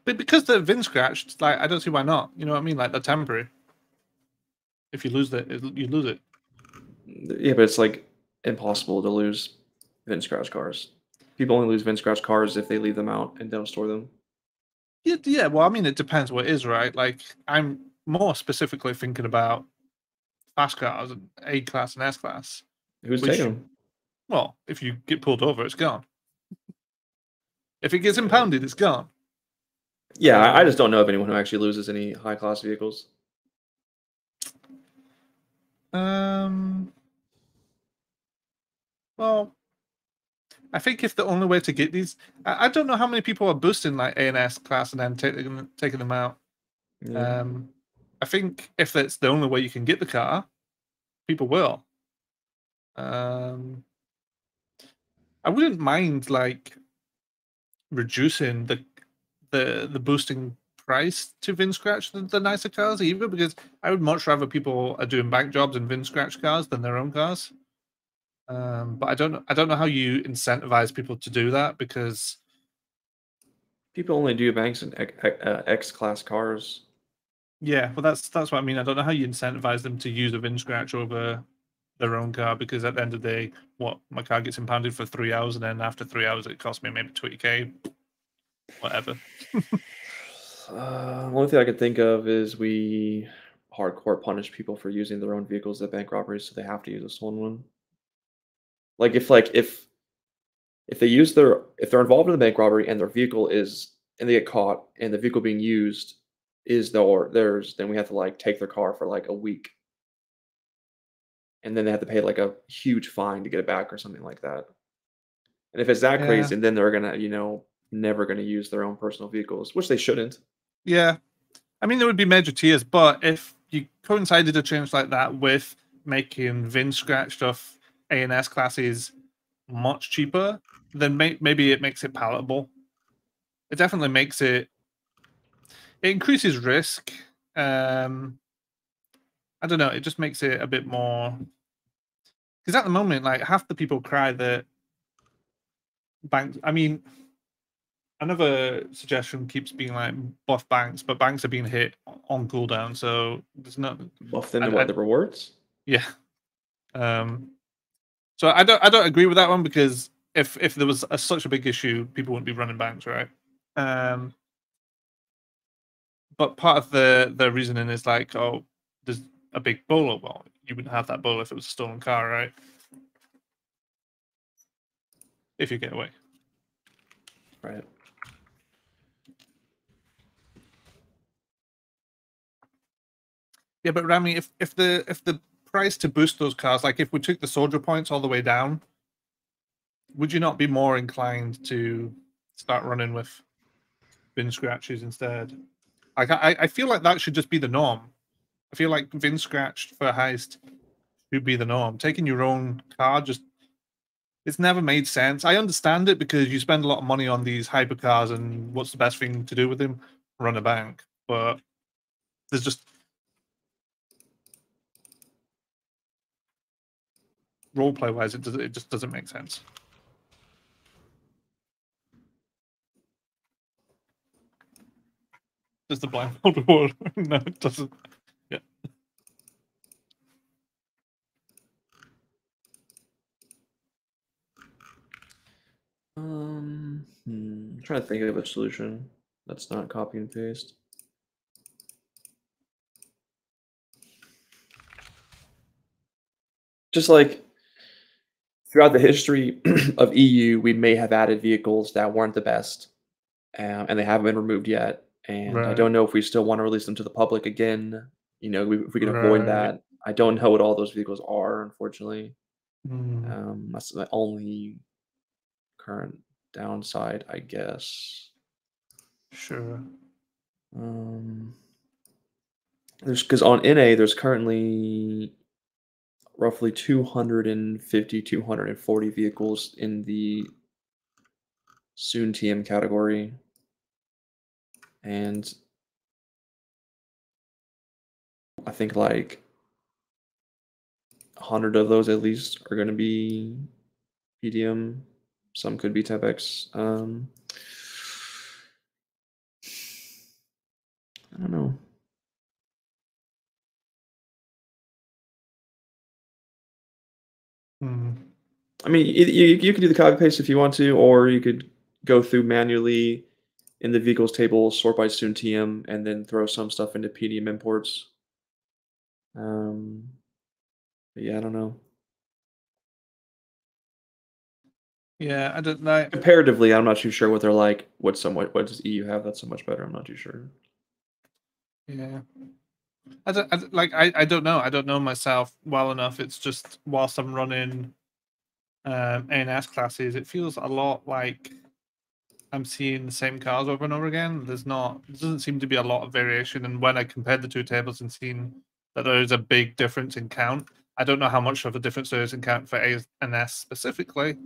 But because they've been scratched, like I don't see why not. You know what I mean? Like they're temporary. If you lose it, you lose it. Yeah, but it's like impossible to lose VIN scratch cars. People only lose VIN scratch cars if they leave them out and don't store them. Yeah. Well, I mean, it depends what it is, right? Like I'm more specifically thinking about fast cars, A class and S class. Who's taking them? Well, if you get pulled over, it's gone. If it gets impounded, it's gone. Yeah, I just don't know of anyone who actually loses any high class vehicles. Well, I think if the only way to get these, I don't know how many people are boosting like A and S class and then taking them out. Yeah. I think if that's the only way you can get the car, people will. I wouldn't mind like reducing the boosting price to VIN scratch the nicer cars either, because I would much rather people are doing bank jobs in VIN scratch cars than their own cars. But I don't know how you incentivize people to do that, because people only do banks in X class cars. Yeah, well that's what I mean. I don't know how you incentivize them to use a VIN scratch over their own car, because at the end of the day, my car gets impounded for 3 hours, and then after 3 hours it costs me maybe 20k, whatever. The only thing I could think of is we hardcore punish people for using their own vehicles at bank robberies, so they have to use a stolen one. Like if they use if they're involved in the bank robbery and their vehicle and they get caught and the vehicle being used is theirs, then we have to like take their car for like a week. And then they have to pay like a huge fine to get it back or something like that. And if it's that crazy, then they're gonna, never gonna use their own personal vehicles, which they shouldn't. Yeah. I mean, there would be major tiers, but if you coincided a change like that with making VIN scratch stuff A and S classes much cheaper, then maybe it makes it palatable. It definitely makes it increases risk. I don't know. It just makes it a bit more, because at the moment, like half the people cry that banks. I mean, another suggestion keeps being like buff banks, but banks are being hit on cooldown, so there's not buff them to what, the rewards. Yeah. So I don't agree with that one, because if there was such a big issue, people wouldn't be running banks, right? But part of the reasoning is like, oh, there's a big bowler. Well, you wouldn't have that bowler if it was a stolen car, right? If you get away. Right. Yeah, but Rami, if the price to boost those cars, like if we took the soldier points all the way down, would you not be more inclined to start running with Vin scratches instead? Like I feel like that should just be the norm. I feel like Vin scratched for a heist should be the norm. Taking your own car just it's never made sense. I understand it because you spend a lot of money on these hypercars, and what's the best thing to do with them? Run a bank. But there's just roleplay wise, it just doesn't make sense. Does the blindfold reward? No, it doesn't. Yeah. I'm trying to think of a solution that's not copy and paste. Just like throughout the history of EU, we may have added vehicles that weren't the best, and they haven't been removed yet. And I Right. don't know if we still want to release them to the public again. You know, if we can avoid Right. that. I don't know what all those vehicles are, unfortunately. Mm, That's the only current downside, I guess. sure. There's because on NA there's currently roughly 250, 240 vehicles in the soon TM category, and I think like 100 of those at least are going to be PDM. Some could be TEPX. I don't know. Mm. I mean, you could do the copy paste if you want to, or you could go through manually in the vehicles table, sort by soon TM, and then throw some stuff into PDM imports. But yeah, I don't know. Yeah, I don't know. Comparatively, I'm not too sure what they're like. What does EU have that's so much better? I'm not too sure. Yeah. I don't know. I don't know myself well enough. It's just whilst I'm running ANS classes, it feels a lot like I'm seeing the same cars over and over again. There doesn't seem to be a lot of variation. And when I compared the two tables and seen that there is a big difference in count, I don't know how much of a difference there is in count for A and S specifically.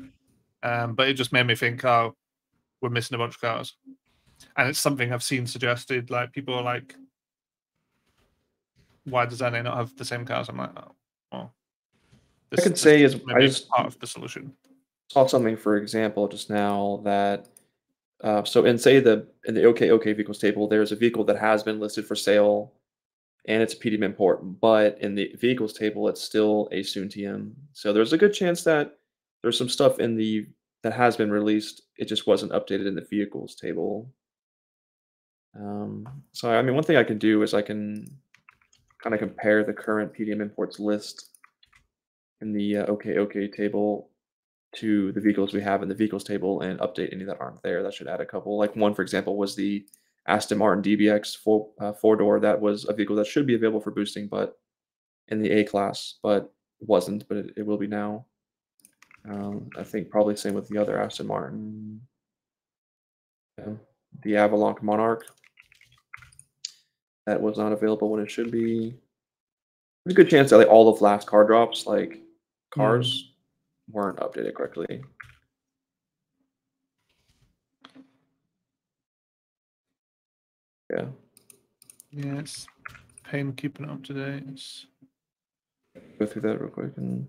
But it just made me think, oh, we're missing a bunch of cars. And it's something I've seen suggested. Like people are like, why does NA not have the same cars? I'm like, oh, well, I could say is I maybe just part of the solution. saw something, for example, just now that so in the OK vehicles table, there's a vehicle that has been listed for sale, and it's a PDM import, but in the vehicles table, it's still a soon TM. So there's a good chance that there's some stuff in the that has been released. It just wasn't updated in the vehicles table. So I mean, one thing I can do is I can kind of compare the current PDM imports list in the OK table to the vehicles we have in the vehicles table and update any that aren't there. That should add a couple. Like one, for example, was the Aston Martin DBX four-door. That was a vehicle that should be available for boosting, but in the A class, but wasn't. But it will be now. I think probably same with the other Aston Martin. Yeah, the Avalon Monarch. That was not available when it should be. There's a good chance that like all of last car drops, like cars, weren't updated correctly. Yeah. Yeah, it's pain keeping it up to date. It's... Go through that real quick and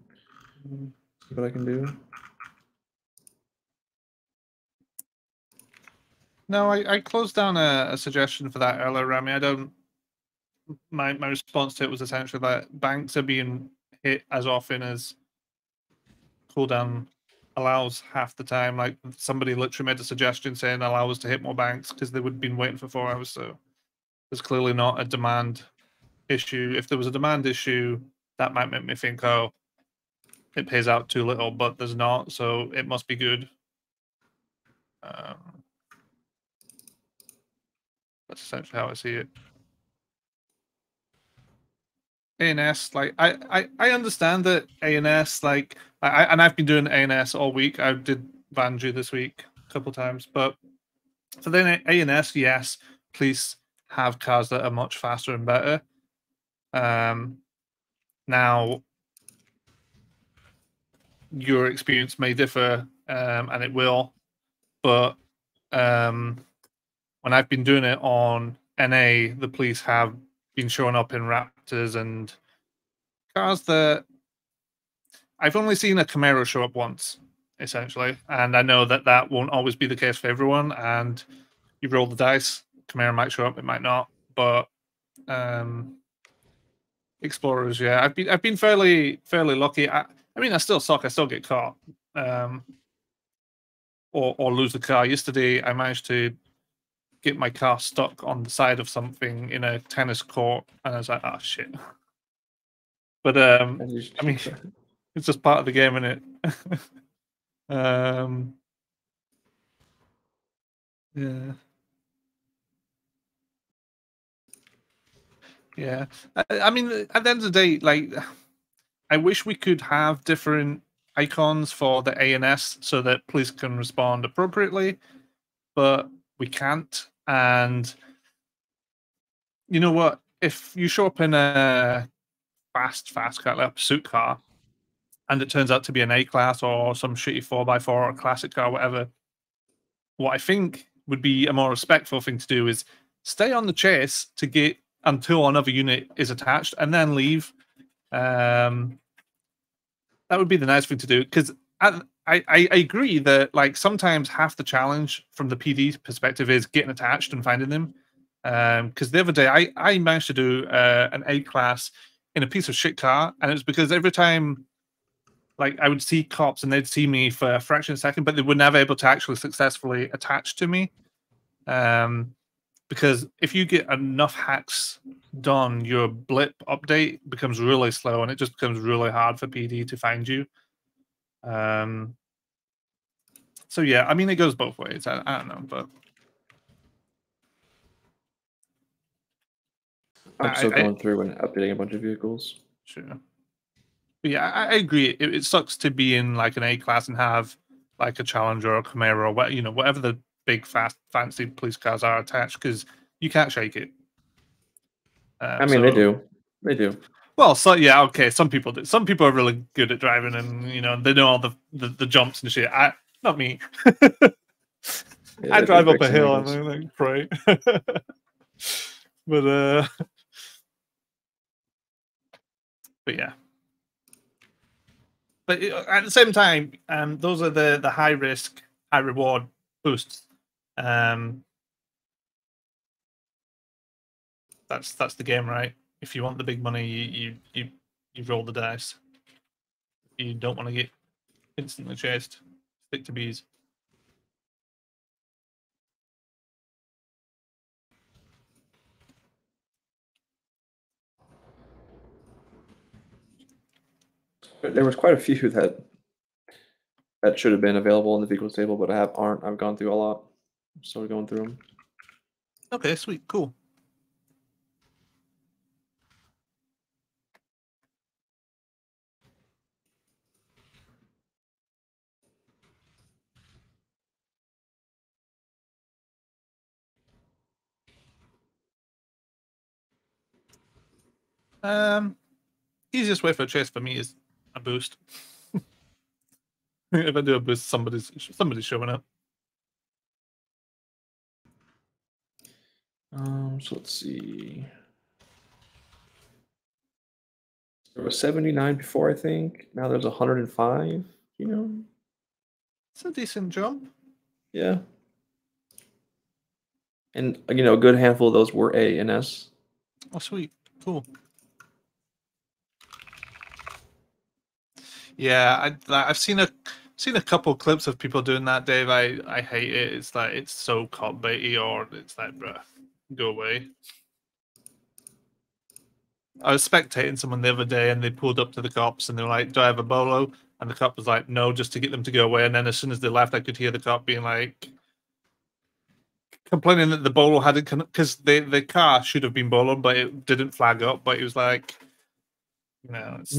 see what I can do. No, I closed down a suggestion for that earlier, Rami. I don't. My response to it was essentially that banks are being hit as often as cooldown allows half the time. Like somebody literally made a suggestion saying allow us to hit more banks because they would have been waiting for 4 hours. So there's clearly not a demand issue. If there was a demand issue, that might make me think, oh, it pays out too little, but there's not, so it must be good. That's essentially how I see it. ANS, like I understand that ANS, like and I've been doing ANS all week. I did Vanju this week a couple times, but for the ANS, yes, please have cars that are much faster and better. Now, your experience may differ, and it will, but when I've been doing it on NA, the police have been showing up in Raptors and cars that I've only seen a Camaro show up once, essentially, and I know that that won't always be the case for everyone. And you roll the dice, Camaro might show up, it might not, but Explorers, yeah, I've been fairly lucky. I mean, I still suck. I still get caught, or lose the car. Yesterday, I managed to get my car stuck on the side of something in a tennis court, and I was like, "Oh shit!" But I mean, it's just part of the game, isn't it? Yeah. Yeah. I mean, at the end of the day, like, I wish we could have different icons for the ANS so that police can respond appropriately, but we can't. And you know what? If you show up in a fast car, like a pursuit car, and it turns out to be an A class or some shitty 4x4 or a classic car, whatever, what I think would be a more respectful thing to do is stay on the chase to get until another unit is attached and then leave. That would be the nice thing to do, because I agree that, like, sometimes half the challenge from the PD perspective is getting attached and finding them. Because the other day I managed to do an A class in a piece of shit car, and it was because every time, like, I would see cops and they'd see me for a fraction of a second, but they were never able to actually successfully attach to me. Because if you get enough hacks done, your blip update becomes really slow, and it just becomes really hard for PD to find you. So yeah, I mean, it goes both ways. I don't know, but I'm still going through and updating a bunch of vehicles. Sure. But yeah, I agree. It sucks to be in like an A class and have like a Challenger or a Camaro or what, you know, whatever the big, fast, fancy police cars are attached, because you can't shake it. I mean, they do. They do. Well, so yeah, okay. Some people do. Some people are really good at driving, and you know, they know all the jumps and shit. Not me. Yeah, I drive up a hill and I like pray. But yeah. But at the same time, those are the high risk, high reward boosts. That's the game, right? If you want the big money, you roll the dice. You don't want to get instantly chased. Stick to bees. There was quite a few that should have been available in the vehicles table, but aren't. I've gone through a lot. I'm still going through them. Okay, sweet, cool. Easiest way for a chase for me is a boost. If I do a boost, somebody's showing up. So let's see. There was 79 before, I think. Now there's 105. You know, It's a decent jump. Yeah. And you know, a good handful of those were A and S. Oh, sweet, cool. Yeah, I've seen a couple clips of people doing that, Dave. I hate it. It's like, it's so cop baity, or it's like, bruh, go away. I was spectating someone the other day, and they pulled up to the cops, and they were like, "Do I have a bolo?" And the cop was like, "No," just to get them to go away. And then as soon as they left, I could hear the cop being like, complaining that the bolo hadn't because the car should have been boloed, but it didn't flag up. But it was like, it's,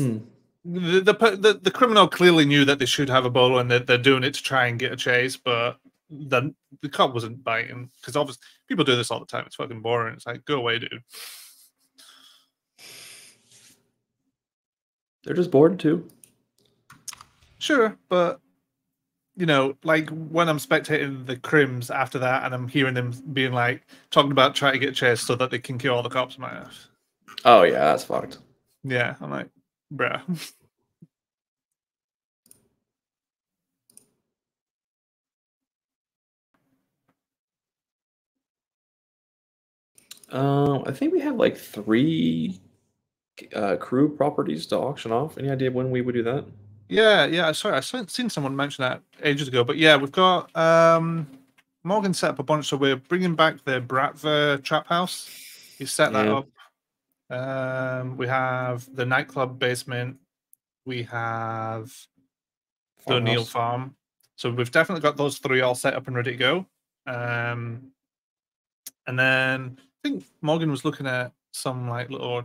the criminal clearly knew that they should have a bolo, and they're doing it to try and get a chase. But the cop wasn't biting because obviously people do this all the time. It's fucking boring. It's like, go away, dude. They're just bored too. Sure, but like when I'm spectating the crims after that, and I'm hearing them being like talking about trying to get chased so that they can kill all the cops in my ass. Oh yeah, that's fucked. Yeah, I'm like, bruh. I think we have like 3 crew properties to auction off. Any idea when we would do that? Yeah. Sorry, I seen someone mention that ages ago, but yeah, we've got Morgan set up a bunch, so we're bringing back the Bratva trap house. He set that up. We have the nightclub basement. We have the O'Neill farm. So we've definitely got those 3 all set up and ready to go. And then I think Morgan was looking at some like little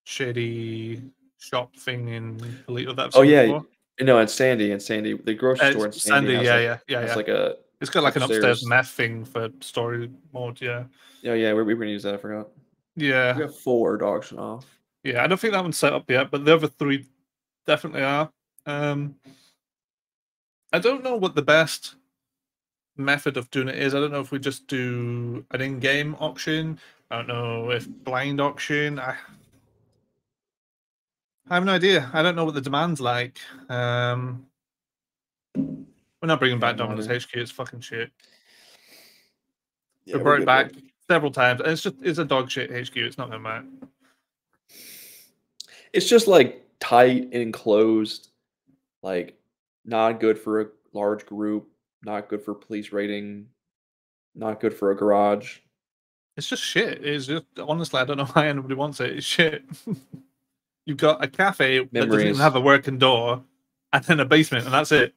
shady shop thing in Polito that I've seen before. No, it's Sandy. The grocery store in Sandy has has like a. It's got like an upstairs meth thing for story mode. Yeah. Yeah. We were gonna use that. I forgot. Yeah. We got 4 to auction off. Yeah, I don't think that one's set up yet, but the other 3 definitely are. I don't know what the best method of doing it is. I don't know if we just do an in-game auction. I don't know if blind auction. I have no idea. I don't know what the demand's like. We're not bringing back Domino's HQ. It's fucking shit. We brought it back several times. It's a dog shit HQ. It's not going back. It's just like tight and enclosed, like not good for a large group, not good for police rating, not good for a garage. It's just shit. It's just honestly, I don't know why anybody wants it. It's shit. You've got a cafe that doesn't even have a working door, and then a basement, and that's it.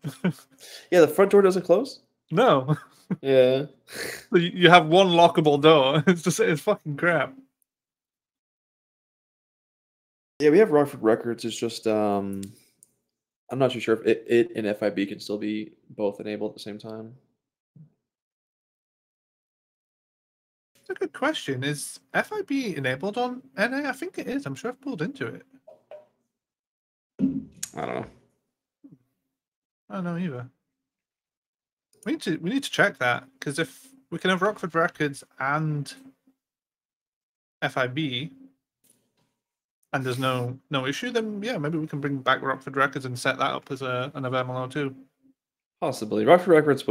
Yeah, the front door doesn't close. No. Yeah. You have one lockable door. It's fucking crap. Yeah, we have Rockford Records. It's just I'm not too sure if it and FIB can still be both enabled at the same time. That's a good question. Is FIB enabled on NA? I think it is. I'm sure I've pulled into it. I don't know. I don't know either. We need to check that, because if we can have Rockford Records and FIB and there's no issue, then yeah, maybe we can bring back Rockford Records and set that up as another MLO too. Possibly. Rockford Records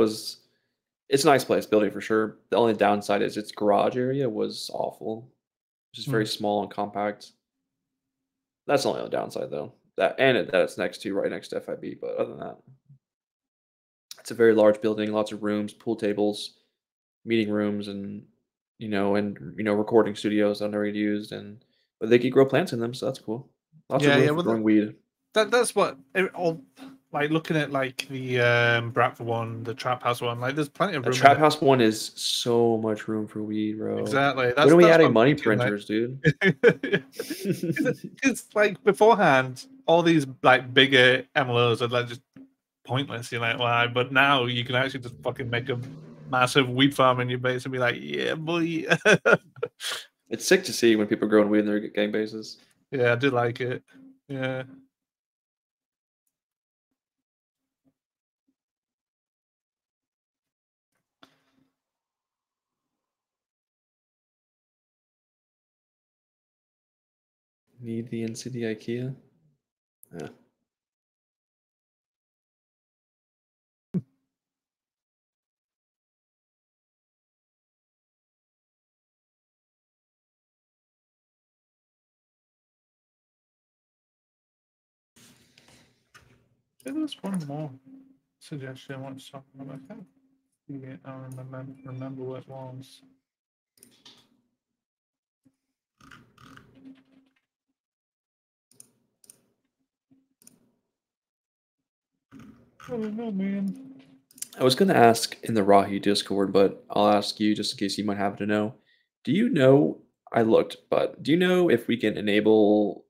it's a nice place, building for sure. The only downside is its garage area was awful. It's just very small and compact. That's the only downside though. That it's right next to FIB, but other than that, it's a very large building, lots of rooms, pool tables, meeting rooms, and recording studios that I've never used, but they could grow plants in them, so that's cool. Lots of room for growing weed. That's what like looking at like the Bratva one, the Trap House one. Like, there's plenty of room. The Trap House one is so much room for weed, bro. Exactly. When are we adding money printers, dude? It's like beforehand, all these like bigger MLOs are like just pointless. You're like, why? But now you can actually just fucking make a massive weed farm in your base and be like, yeah, boy. It's sick to see when people growing weed in their game bases. Yeah, I do like it. Yeah. Need the NCD IKEA? Yeah. There was one more suggestion I want to talk about. I can't see it. I don't remember what it was. I don't know, man. I was gonna ask in the Rahi Discord, but I'll ask you just in case you might happen to know. Do you know? I looked, but do you know if we can enable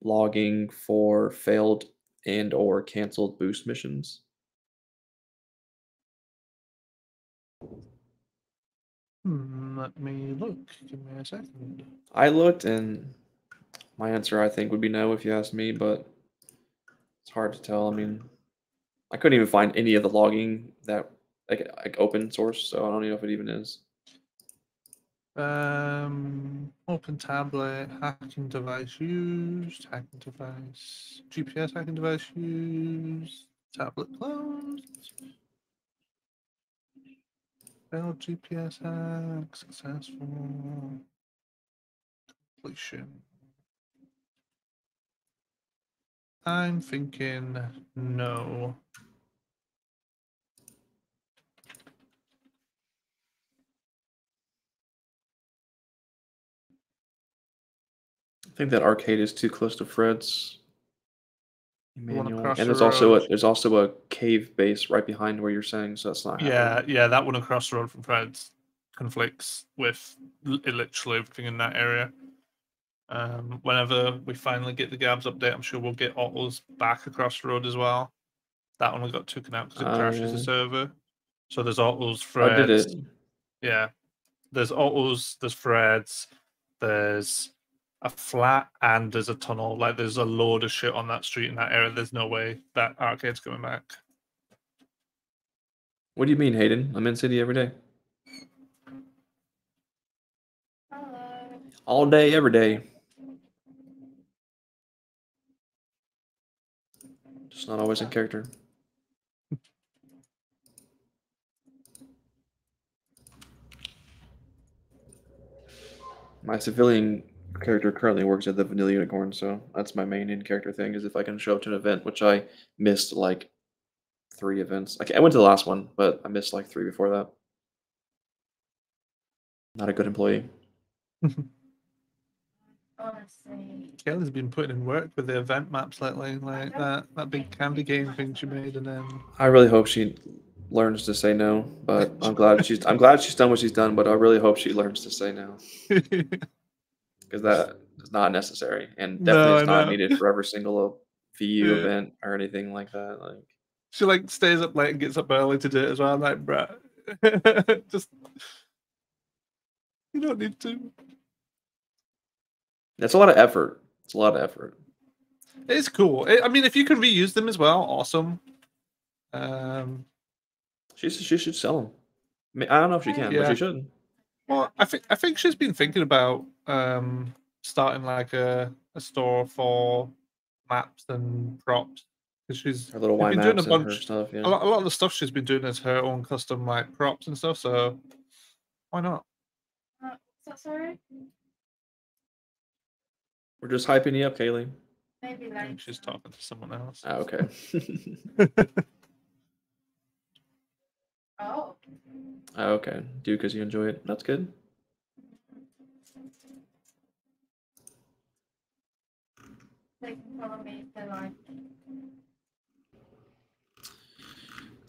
logging for failed and or canceled boost missions? Let me look. Give me a second. I looked, and my answer I think would be no if you asked me, but it's hard to tell. I mean, I couldn't even find any of the logging that like open source, so I don't even know if it even is. Open tablet, hacking device used, hacking device, GPS hacking device used, tablet closed. Failed GPS hack, successful completion. I'm thinking no. I think that arcade is too close to Fred's. The one Emmanuel. across And the there's road. also a cave base right behind where you're saying, so that's not happening. Yeah, that one across the road from Fred's conflicts with literally everything in that area. Whenever we finally get the Gabs update, I'm sure we'll get Otto's back across the road as well. That one got taken out because it crashes the Yeah. server. So there's Otto's, Oh, did Fred's. it? Yeah, there's Otto's, there's Fred's, there's a flat, and there's a tunnel. Like there's a load of shit on that street in that area. There's no way that arcade's coming back. What do you mean, Hayden? I'm in city every day. Hello. All day, every day. Just not always in character. My civilian character currently works at the Vanilla Unicorn, so that's my main in-character thing, is if I can show up to an event, which I missed like 3 events. I went to the last one, but I missed like 3 before that. Not a good employee. Honestly. Kelly's been putting in work with the event maps lately, like that big candy game thing she made, and then I really hope she learns to say no, but I'm glad she's done what she's done, but I really hope she learns to say no, because that is not necessary and definitely No, is I not know. needed for every single VU Yeah. event or anything like that. Like, She like stays up late and gets up early to do it as well. I'm like, bruh, just you don't need to. that's a lot of effort. It's a lot of effort. It's cool. I mean, if you can reuse them as well, awesome. She should sell them. I mean, I don't know if she can, but Yeah. she should. Well, I think she's been thinking about starting like a store for maps and props because she's Her little been Y doing a maps and her bunch. stuff. Yeah, A lot of the stuff she's been doing is her own custom like props and stuff. So why not? What's that, sorry? we're just hyping you up, Kaylee. Maybe I later. think she's talking to someone else. Ah, okay. Oh. Ah, okay. Do because you enjoy it. That's good. They can follow me if they like.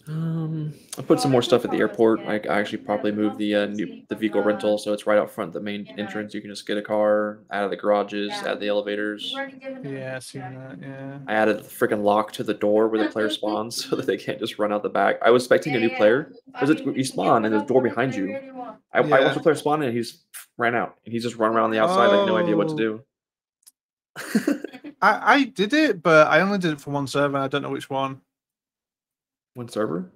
I put some more stuff at the airport. I actually probably moved the vehicle rental, so it's right out front the main entrance. You can just get a car out of the garages, add the elevators. You've already given them a Yeah, I've seen picture. that. Yeah. I added the freaking lock to the door where the player spawns, so that they can't just run out the back. I was expecting a new player because you spawn and there's a door behind you. I watched the player spawn and he just ran out, and he's just run around the outside like no idea what to do. I did it, but I only did it for one server. I don't know which one. One server?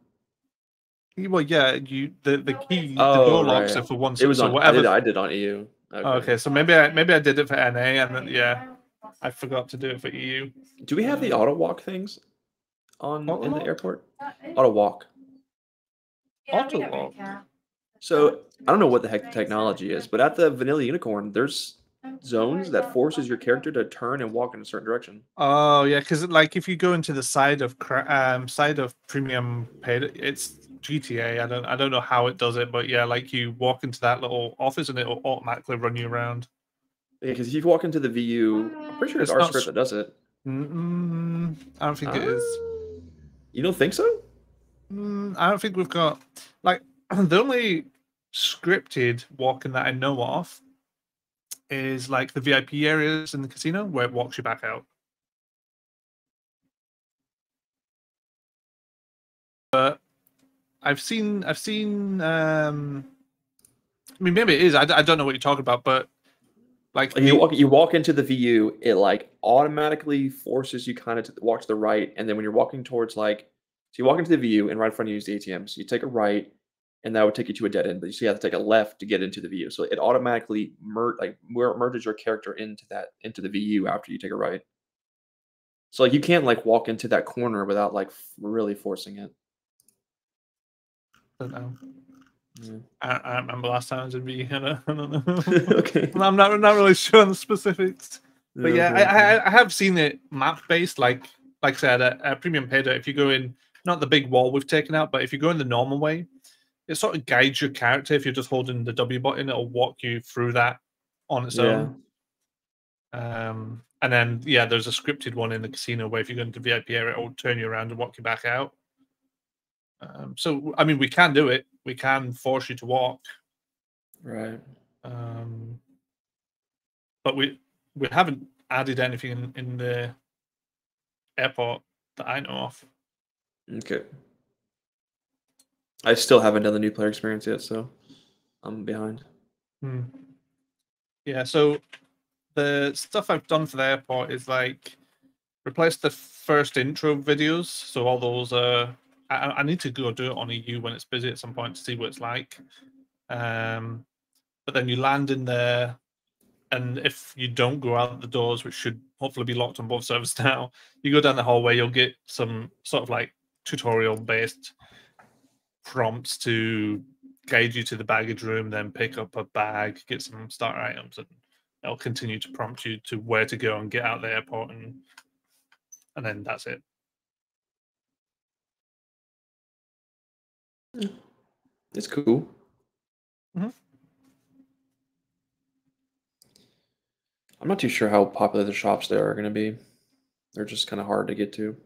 Well, yeah, the key, the Oh, door locks right. are for one It server. was So on. whatever. I did on EU. Okay. Okay, so maybe I did it for NA, and then yeah, I forgot to do it for EU. Do we have the auto walk things on Auto in the walk? airport? Auto walk. Auto walk. So I don't know what the heck the technology is, but at the Vanilla Unicorn, there's zones that forces your character to turn and walk in a certain direction. Oh yeah, because like if you go into the side of premium paid, it's GTA. I don't know how it does it, but yeah, like you walk into that little office and it'll automatically run you around. Yeah, because if you walk into the VU, I'm pretty sure it's our script that does it. I don't think it is. You don't think so? I don't think we've got like the only scripted walking that I know of is like the VIP areas in the casino where it walks you back out. But I've seen. I mean, maybe it is. I don't know what you're talking about, but like Like you walk into the VU, it like automatically forces you kind of to walk to the right, and then when you're walking towards like, so you walk into the VU and right in front of you is the ATMs. You take a right, and that would take you to a dead end, but you have to take a left to get into the VU. So it automatically merges your character into the VU after you take a right. So like you can't like walk into that corner without like really forcing it. I don't know. Yeah. I don't remember last time I was in V. I don't know. Okay. I'm not really sure on the specifics. But yeah, Okay. I have seen it map based, like I said, at Premium Payday. If you go in, not the big wall we've taken out, but if you go in the normal way, it sort of guides your character. If you're just holding the W button, it'll walk you through that on its Yeah. own. And then yeah, there's a scripted one in the casino where if you go into the VIP area, it'll turn you around and walk you back out. So I mean, we can do it. We can force you to walk. Right. But we haven't added anything in the airport that I know of. Okay. I still haven't done the new player experience yet, so I'm behind. Yeah, so the stuff I've done for the airport is like replace the first intro videos. So all those I need to go do it on EU when it's busy at some point to see what it's like. But then you land in there, and if you don't go out the doors, which should hopefully be locked on both servers now, you go down the hallway, you'll get some sort of like tutorial based prompts to guide you to the baggage room, then pick up a bag, get some starter items, and it'll continue to prompt you to where to go and get out of the airport, and then that's it. It's cool. Mhm. I'm not too sure how popular the shops there are going to be. They're just kind of hard to get to.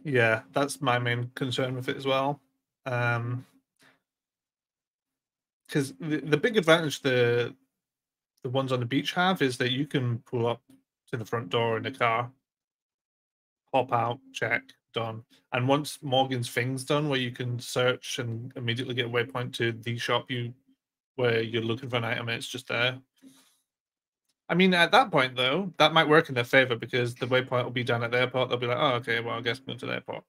Yeah, that's my main concern with it as well. Because the big advantage the ones on the beach have is that you can pull up to the front door in the car, hop out, check, done. And once Morgan's thing's done, where you can search and immediately get a waypoint to the shop where you're looking for an item, and it's just there. I mean, at that point though, that might work in their favor because the waypoint will be down at the airport. They'll be like, "Oh, okay, well, I guess I'm going to the airport."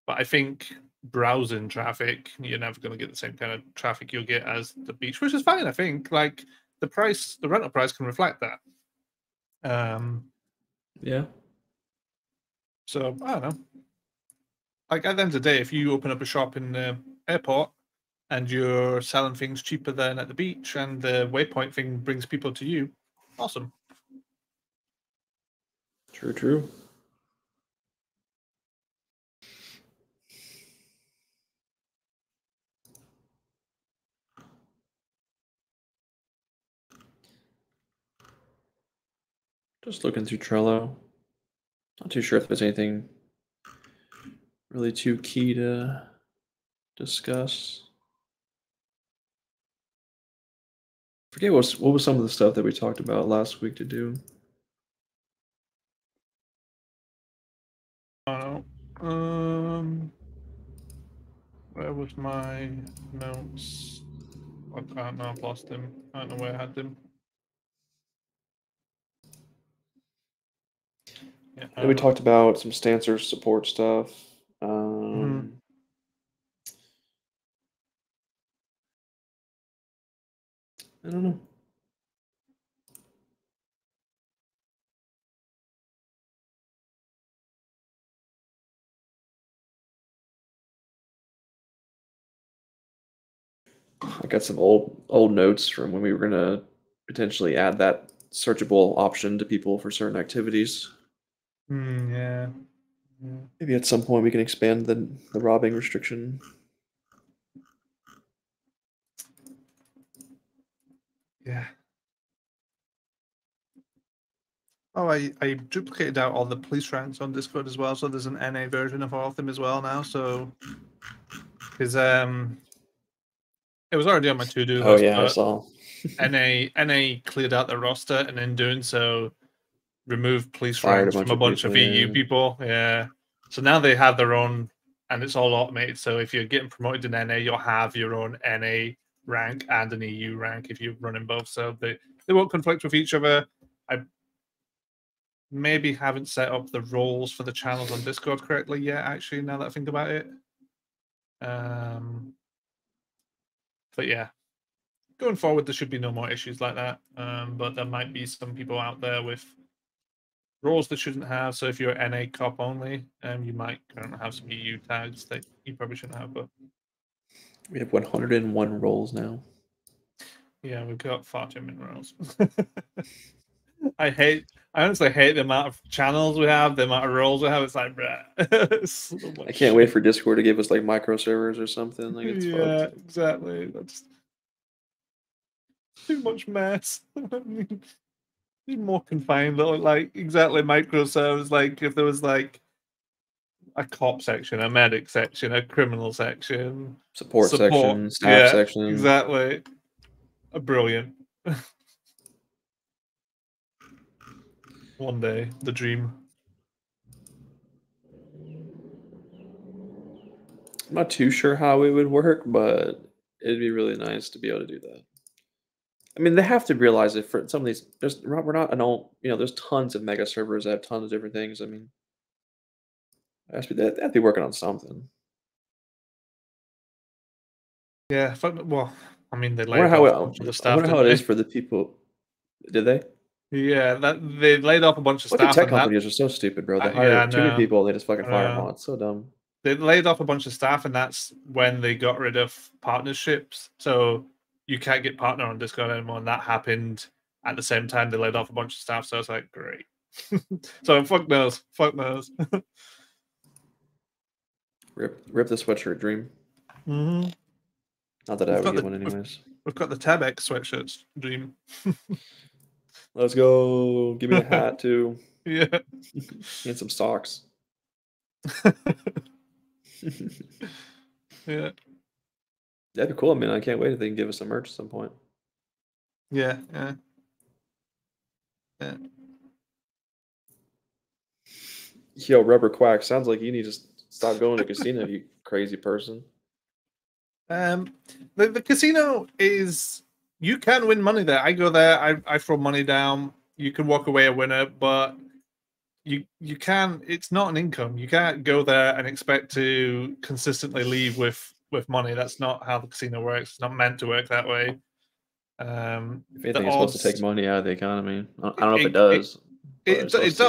But I think browsing traffic, you're never going to get the same kind of traffic you'll get as the beach, which is fine. I think like the rental price can reflect that. Yeah. So I don't know. Like at the end of the day, if you open up a shop in the airport and you're selling things cheaper than at the beach, and the waypoint thing brings people to you, awesome. True, true. Just looking through Trello. Not too sure if there's anything really too key to discuss. Forget what was some of the stuff that we talked about last week to do. I don't know. Where was my notes? I don't know. I've lost them. I don't know where I had them. Yeah, And we talked about some stancer support stuff. I don't know. I got some old notes from when we were gonna potentially add that searchable option to people for certain activities. Yeah. Maybe at some point we can expand the robbing restriction. Yeah. Oh, I duplicated out all the police ranks on Discord as well, so there's an NA version of all of them as well now. So, because it was already on my to-do Oh list, yeah, I but saw. NA cleared out the roster, and in doing so, removed police Fired a ranks bunch from a of bunch of people, EU yeah. people. Yeah, so now they have their own, and it's all automated. So if you're getting promoted in NA, you'll have your own NA rank and an EU rank if you're running both. So they won't conflict with each other. I maybe haven't set up the roles for the channels on Discord correctly yet, actually, now that I think about it. But yeah, going forward, there should be no more issues like that. But there might be some people out there with roles that shouldn't have. So if you're NA cop only, you might currently have some EU tags that you probably shouldn't have. But We have 101 roles now. yeah, we've got far too many roles. I honestly hate the amount of channels we have, the amount of roles we have. It's like, bruh. So I can't wait for Discord to give us like micro servers or something. Like it's yeah, fucked. exactly. That's too much mess. Need more confined, like exactly microserves. Like if there was like a cop section, a medic section, a criminal section, Support section, staff yeah, section. exactly. Brilliant. One day, the dream. I'm not too sure how it would work, but it'd be really nice to be able to do that. I mean, they have to realize it for some of these. We're not an all. You know, there's tons of mega servers that have tons of different things. I mean, they have to be working on something. Yeah, well, I mean, they I wonder laid how off it, a bunch of the I staff. wonder how Didn't it they? is for the people. Did they? Yeah, that they laid off a bunch of Fucking staff. tech And that, companies are so stupid, bro. They yeah, I hire too many know. people. They just fucking I fire them know. all. It's so dumb. They laid off a bunch of staff, and that's when they got rid of partnerships. So you can't get partner on Discord anymore, and that happened at the same time they laid off a bunch of staff. So I was like, great. So fuck knows. Rip the sweatshirt dream. Mm-hmm. Not that I would get one anyways. We've got the Tabex sweatshirts dream. Let's go. Give me a hat too. Yeah. And some socks. Yeah. That'd be cool. I mean, I can't wait if they can give us some merch at some point. Yeah. Yo, Rubber Quack, sounds like you need to stop going to casino, you crazy person. The casino is, you can win money there. I go there, I throw money down. You can walk away a winner, but you can. It's not an income. You can't go there and expect to consistently leave with money. That's not how the casino works. It's not meant to work that way. If anything, it's supposed to take money out of the economy. I don't know if it does. It does.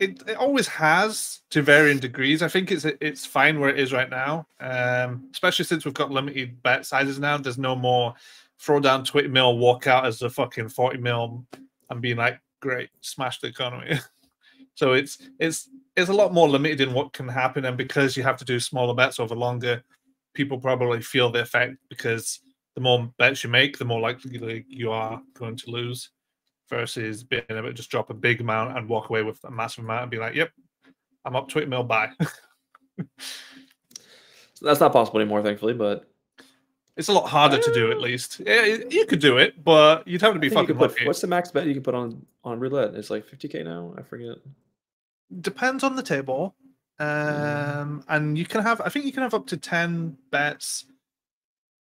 It always has to varying degrees. I think it's fine where it is right now, especially since we've got limited bet sizes now. There's no more throw down 20 mil, walk out as a fucking 40 mil, and being like, great, smash the economy. So it's a lot more limited in what can happen, and because you have to do smaller bets over longer, people probably feel the effect because the more bets you make, the more likely you are going to lose. Versus being able to just drop a big amount and walk away with a massive amount and be like, "Yep, I'm up 20 mil, bye." So that's not possible anymore, thankfully. But it's a lot harder to do, at least. Yeah, you could do it, but you'd have to be fucking lucky. What's the max bet you can put on roulette? It's like 50K now. I forget. Depends on the table, and you can have. I think you can have up to 10 bets.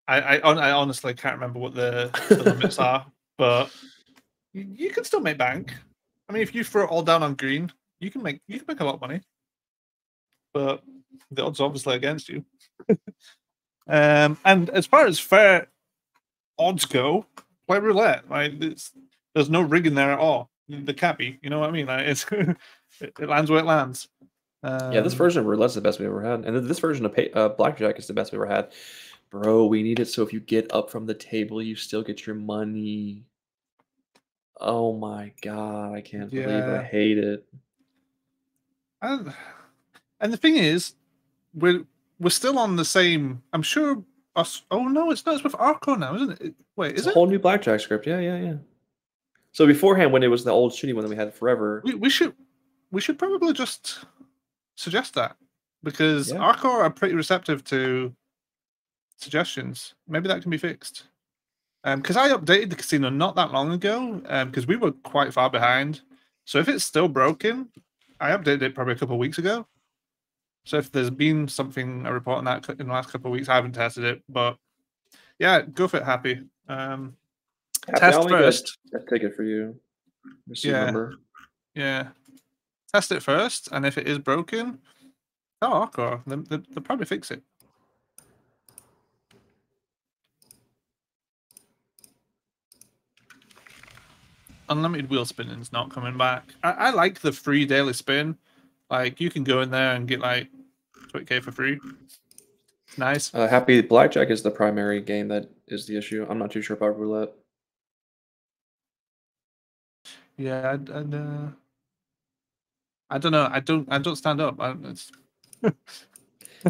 I honestly can't remember what the limits are, but you can still make bank. I mean, if you throw it all down on green, you can make a lot of money, but the odds are obviously against you. And as far as fair odds go, play roulette. Like there's no rigging there at all. There can't be. You know what I mean? Like it lands where it lands. Yeah, this version of roulette's the best we ever had, and this version of blackjack is the best we ever had. Bro, we need it so if you get up from the table, you still get your money. Oh my god, I can't believe I hate it. And the thing is, we're still on the same. I'm sure us. Oh no, it's not. It's with Arco now, isn't it? Wait, It's a whole new blackjack script. Yeah. So beforehand, when it was the old shitty one that we had forever, We should probably just suggest that, because Yeah. Arcor are pretty receptive to suggestions. Maybe that can be fixed. Because I updated the casino not that long ago, because we were quite far behind. So if it's still broken, I updated it probably a couple of weeks ago. So if there's been something, a report on that in the last couple of weeks, I haven't tested it, but yeah, go for it, Happy. Happy, Test I'll make first. a ticket for you. Receipt Yeah. number. Yeah. Test it first, and if it is broken, tell Arcor. They'll probably fix it. Unlimited wheel spinning's not coming back. I like the free daily spin. Like, you can go in there and get like 20k for free. Nice. Happy, blackjack is the primary game that is the issue. I'm not too sure about roulette. Yeah, I don't know. I don't stand up.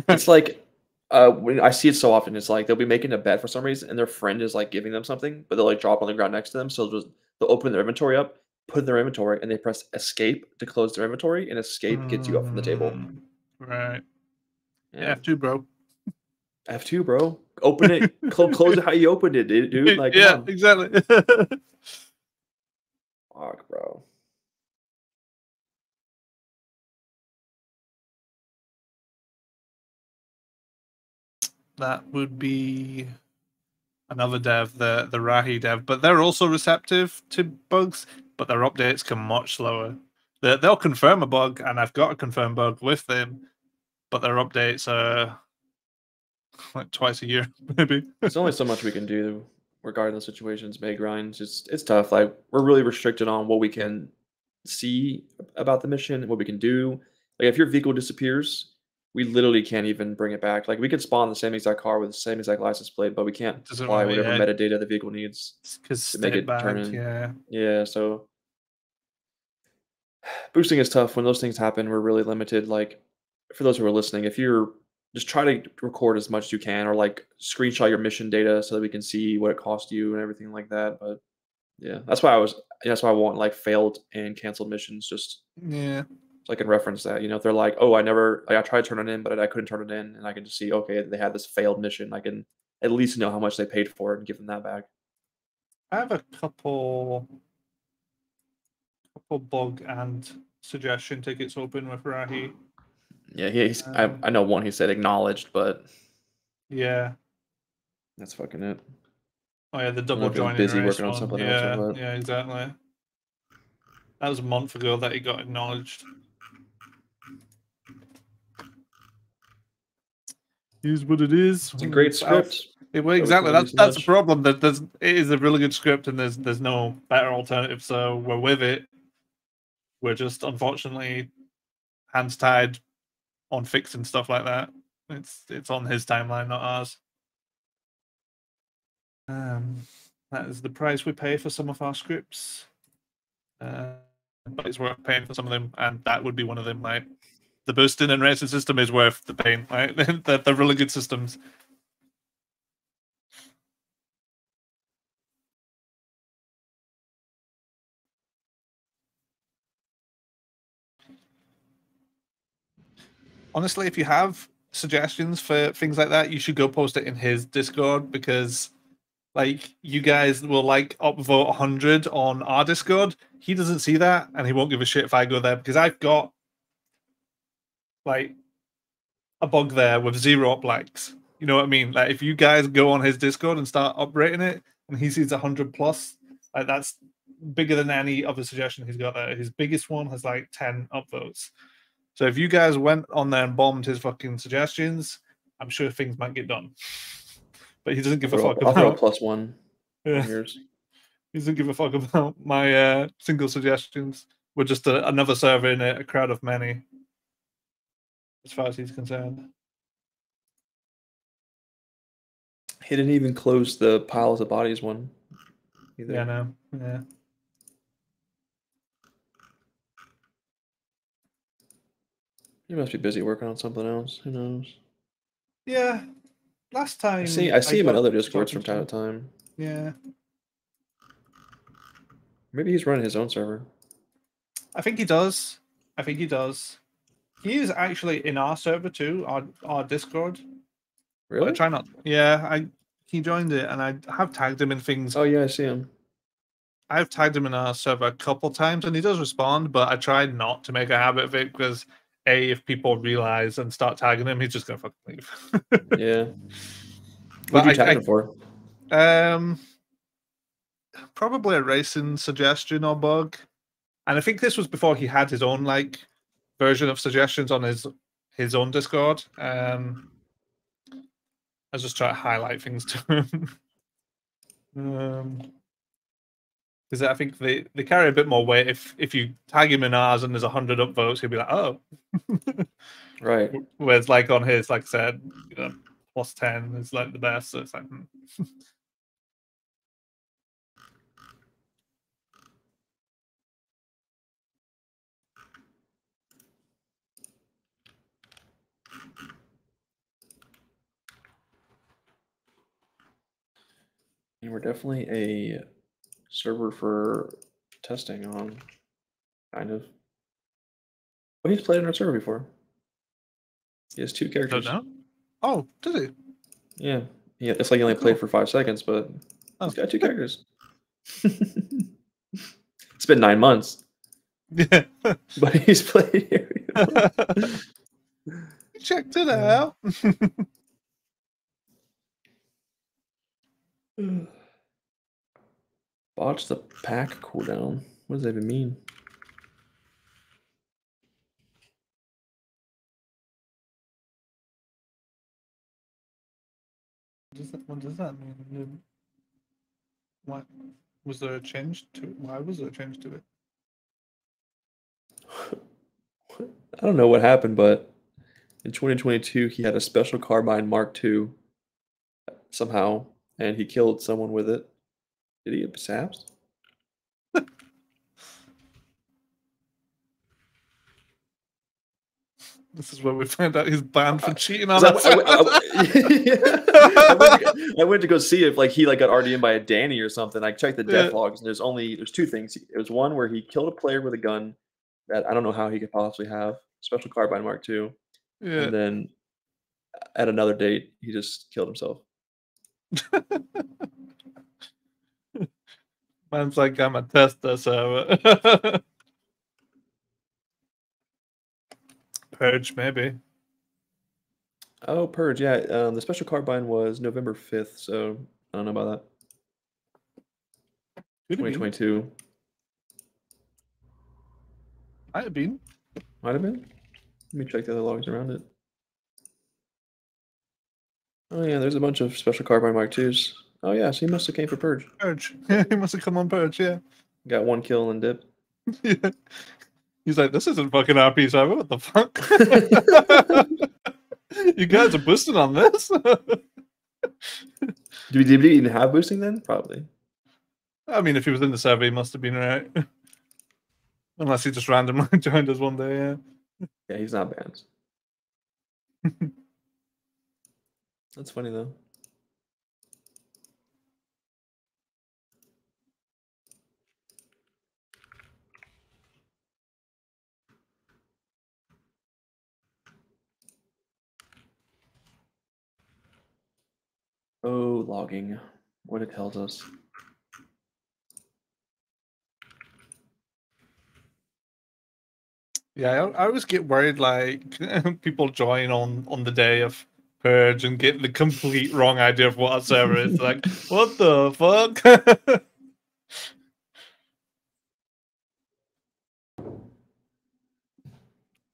It's like when I see it so often, it's like they'll be making a bet for some reason, and their friend is like giving them something, but they'll like drop on the ground next to them. So they'll open their inventory up, put in their inventory, and they press escape to close their inventory, and escape gets you up from the table. Right. Yeah. F2, bro. F2, bro. Open it, close it how you opened it, dude. Like, come yeah, on. exactly. Fuck, bro. That would be another dev, the Rahi dev, but they're also receptive to bugs, but their updates come much slower. They'll confirm a bug, and I've got a confirmed bug with them, but their updates are like twice a year, maybe. There's only so much we can do regarding the situations, May grinds. It's tough. Like, we're really restricted on what we can see about the mission, what we can do. Like, if your vehicle disappears, we literally can't even bring it back. Like, we can spawn the same exact car with the same exact license plate, but we can't Doesn't supply really, whatever yeah. metadata the vehicle needs Because to make it turn back, in. yeah. Yeah, so boosting is tough. When those things happen, we're really limited. Like, for those who are listening, if you're just try to record as much as you can, or like screenshot your mission data so that we can see what it cost you and everything like that. But yeah, that's why I want like failed and canceled missions, just Yeah. so I can reference that. If they're like, oh, I tried to turn it in, but I couldn't turn it in, and I can just see, okay, they had this failed mission. I can at least know how much they paid for it and give them that back. I have a couple bug and suggestion tickets open with Rahi. Yeah, I know one he said acknowledged, but yeah, that's fucking it. Oh yeah, the I don't know double if he was joining busy race working on one. something else or Yeah, what. yeah, exactly. That was a month ago that he got acknowledged. Is what it is. It's a great script. Well, exactly. That's the problem. That it is a really good script, and there's no better alternative. So we're with it. We're just unfortunately hands tied on fixing stuff like that. It's on his timeline, not ours. That is the price we pay for some of our scripts. But it's worth paying for some of them, and that would be one of them. Like, the boosting and racing system is worth the pain. Right? They're really good systems. Honestly, if you have suggestions for things like that, you should go post it in his Discord, because like, you guys will like upvote 100 on our Discord. He doesn't see that, and he won't give a shit if I go there, because I've got like a bug there with 0 up likes. You know what I mean? Like, if you guys go on his Discord and start uprating it, and he sees 100 plus, like, that's bigger than any other suggestion he's got there. His biggest one has like 10 upvotes. So if you guys went on there and bombed his fucking suggestions, I'm sure things might get done. But he doesn't give a fuck I'll throw a about. +1 Yeah. on yours. He doesn't give a fuck about my single suggestions. We're just another server in a crowd of many, as far as he's concerned. He didn't even close the piles of bodies one either. Yeah, no. Yeah. He must be busy working on something else. Who knows? Yeah. Last time I see him in other Discords from time to time. Yeah. Maybe he's running his own server. I think he does. I think he does. He is actually in our server too, our Discord. But I Really? try not. Yeah, he joined it, and I have tagged him in things. Oh yeah, I see him. I've tagged him in our server a couple times, and he does respond. But I tried not to make a habit of it because if people realize and start tagging him, he's just gonna fucking leave. Yeah. But What'd you tag him for? Probably a racing suggestion or bug, and I think this was before he had his own like version of suggestions on his own Discord. I was just trying to highlight things to him. Because I think they carry a bit more weight. If you tag him in ours and there's 100 upvotes, he'll be like, oh. Right. Whereas like on his, like I said, plus 10 is like the best. So it's like, And we're definitely a server for testing on, kind of. But he's played on our server before. He has 2 characters. don't know. Oh, did he? Yeah. Yeah. It's like he only played for 5 seconds, but he's got 2 characters. It's been 9 months. Yeah. But he's played here. Checked it out. Botch the pack cooldown. What does that even mean? What does that mean? What was there a change to it? Why was there a change to it? I don't know what happened, but in 2022 he had a special carbine Mark II somehow, and he killed someone with it. Did he get saps? This is where we find out he's banned for cheating on I went to go see if like he like got RD'd by a Danny or something. I checked the death logs, and there's 2 things. It was one where he killed a player with a gun that I don't know how he could possibly have, special carbine Mark II, Yeah. and then at another date he just killed himself. Man's like, I'm a tester, so Purge, maybe. Oh, Purge, yeah. The special carbine was November 5th, so I don't know about that. 2022. Might have been. Might have been. Let me check the other logs around it. Oh yeah, there's a bunch of special carbine Mark IIs. Oh yeah, so he must have came for Purge. Purge. Yeah, he must have come on Purge, yeah. Got 1 kill and dip. Yeah. He's like, this isn't fucking RP server, what the fuck? You guys are boosting on this? Did he even have boosting then? Probably. I mean, if he was in the server, he must have been right. Unless he just randomly joined us one day, yeah. Yeah, he's not banned. That's funny though. Oh, logging. What it tells us. Yeah, I always get worried, like, people join on the day of Purge and get the complete wrong idea of what a server is. Like, what the fuck?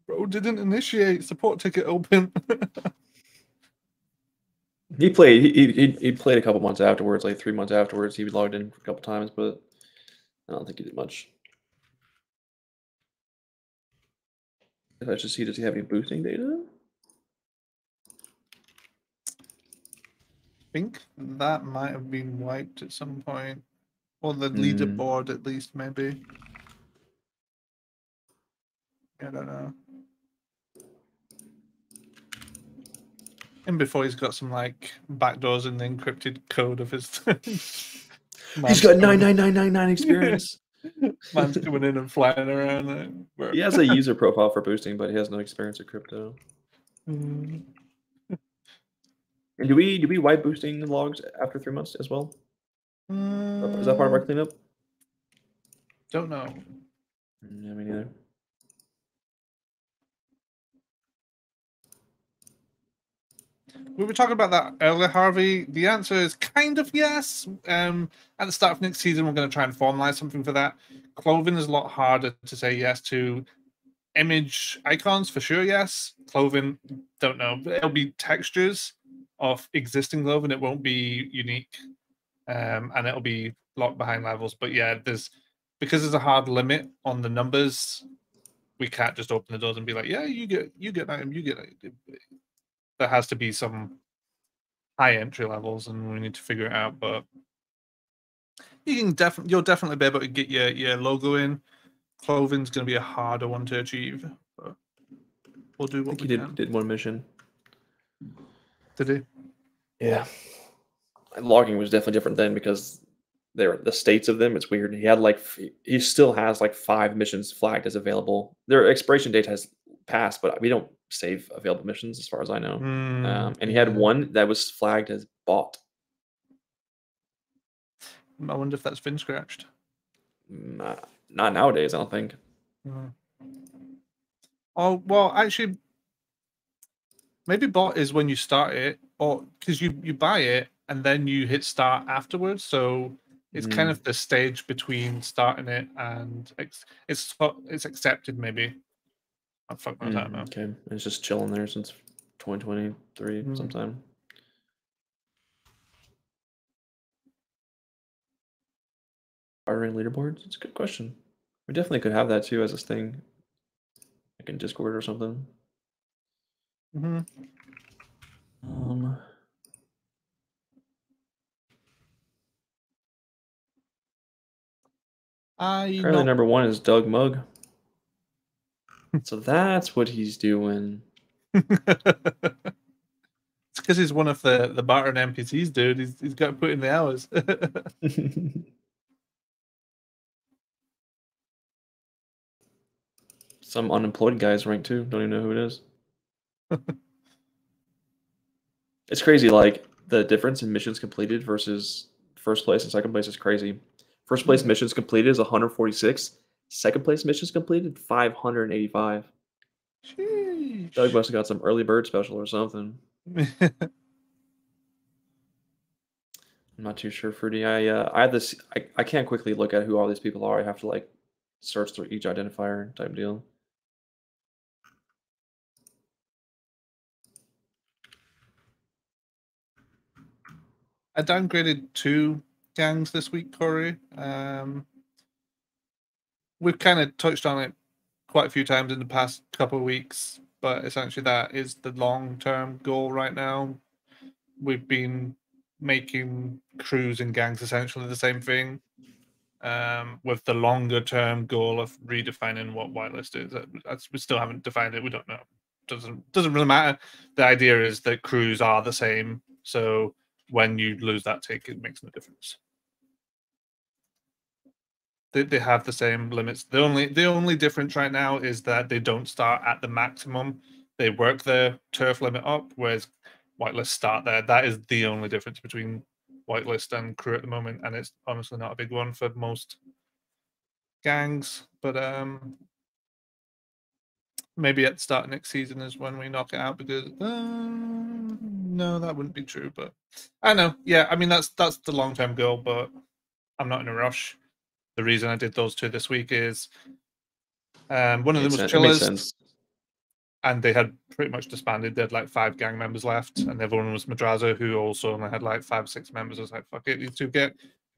Bro didn't initiate. Support ticket open. He played. He played a couple months afterwards, like 3 months afterwards. He logged in a couple times, but I don't think he did much. If I just see, does he have any boosting data? I think that might have been wiped at some point, or the leaderboard at least, maybe. I don't know. And before he's got some like backdoors in the encrypted code of his. He's got 99999 experience. Man's coming in and flying around. He has a user profile for boosting, but he has no experience with crypto. Mm. And do we wipe boosting logs after 3 months as well? Is that part of our cleanup? Don't know. Yeah, me neither. We were talking about that earlier, Harvey. The answer is kind of yes. At the start of next season, we're going to try and formalize something for that. Clothing is a lot harder to say yes to. Image icons, for sure, yes. Clothing, don't know. It'll be textures of existing clothing. It won't be unique. And it'll be locked behind levels. But yeah, because there's a hard limit on the numbers, we can't just open the doors and be like, yeah, you get an item, you get it. There has to be some high entry levels, and we need to figure it out. But you'll definitely be able to get your logo in. Clothing's going to be a harder one to achieve, but we'll do what we can. Did one mission. Did he? Yeah. Logging was definitely different then because the states of them. It's weird. He still has like 5 missions flagged as available. Their expiration date has passed, but we don't save available missions as far as I know. And he had one that was flagged as bought. I wonder if that's been scratched. Not nowadays, I don't think. Oh, well, actually, maybe bot is when you start it, or because you buy it and then you hit start afterwards. So it's kind of the stage between starting it and it's accepted, maybe. I don't know. Okay, it's just chilling there since 2023 sometime. Firing leaderboards? It's a good question. We definitely could have that too as this thing, like in Discord or something. Currently number 1 is Doug Mug. So that's what he's doing. It's because he's one of the Barton NPCs, dude. He's got to put in the hours. Some unemployed guy's ranked too. Don't even know who it is. It's crazy. Like the difference in missions completed versus first place and second place is crazy. First place missions completed is 146. Second place missions completed 585. Sheesh. Doug must have got some early bird special or something. I'm not too sure, Fruity. I have this. I can't quickly look at who all these people are. I have to like search through each identifier type deal. I downgraded 2 gangs this week, Corey. We've kind of touched on it quite a few times in the past couple of weeks, but essentially that is the long-term goal right now. We've been making crews and gangs essentially the same thing, with the longer-term goal of redefining what whitelist is. We still haven't defined it. We don't know. Doesn't really matter. The idea is that crews are the same, so when you lose that tick, it makes no difference. They have the same limits. The only difference right now is that they don't start at the maximum. They work their turf limit up, whereas whitelist start there. That is the only difference between whitelist and crew at the moment, and it's honestly not a big one for most gangs. But maybe at the start of next season is when we knock it out, because no, that wouldn't be true. But I know, yeah, I mean that's the long-term goal, but I'm not in a rush. The reason I did those 2 this week is one of them was Chillers, and they had pretty much disbanded. They had like 5 gang members left, and the other one was Madrazo, who also only had like 5 or 6 members. I was like, fuck it, these 2 get.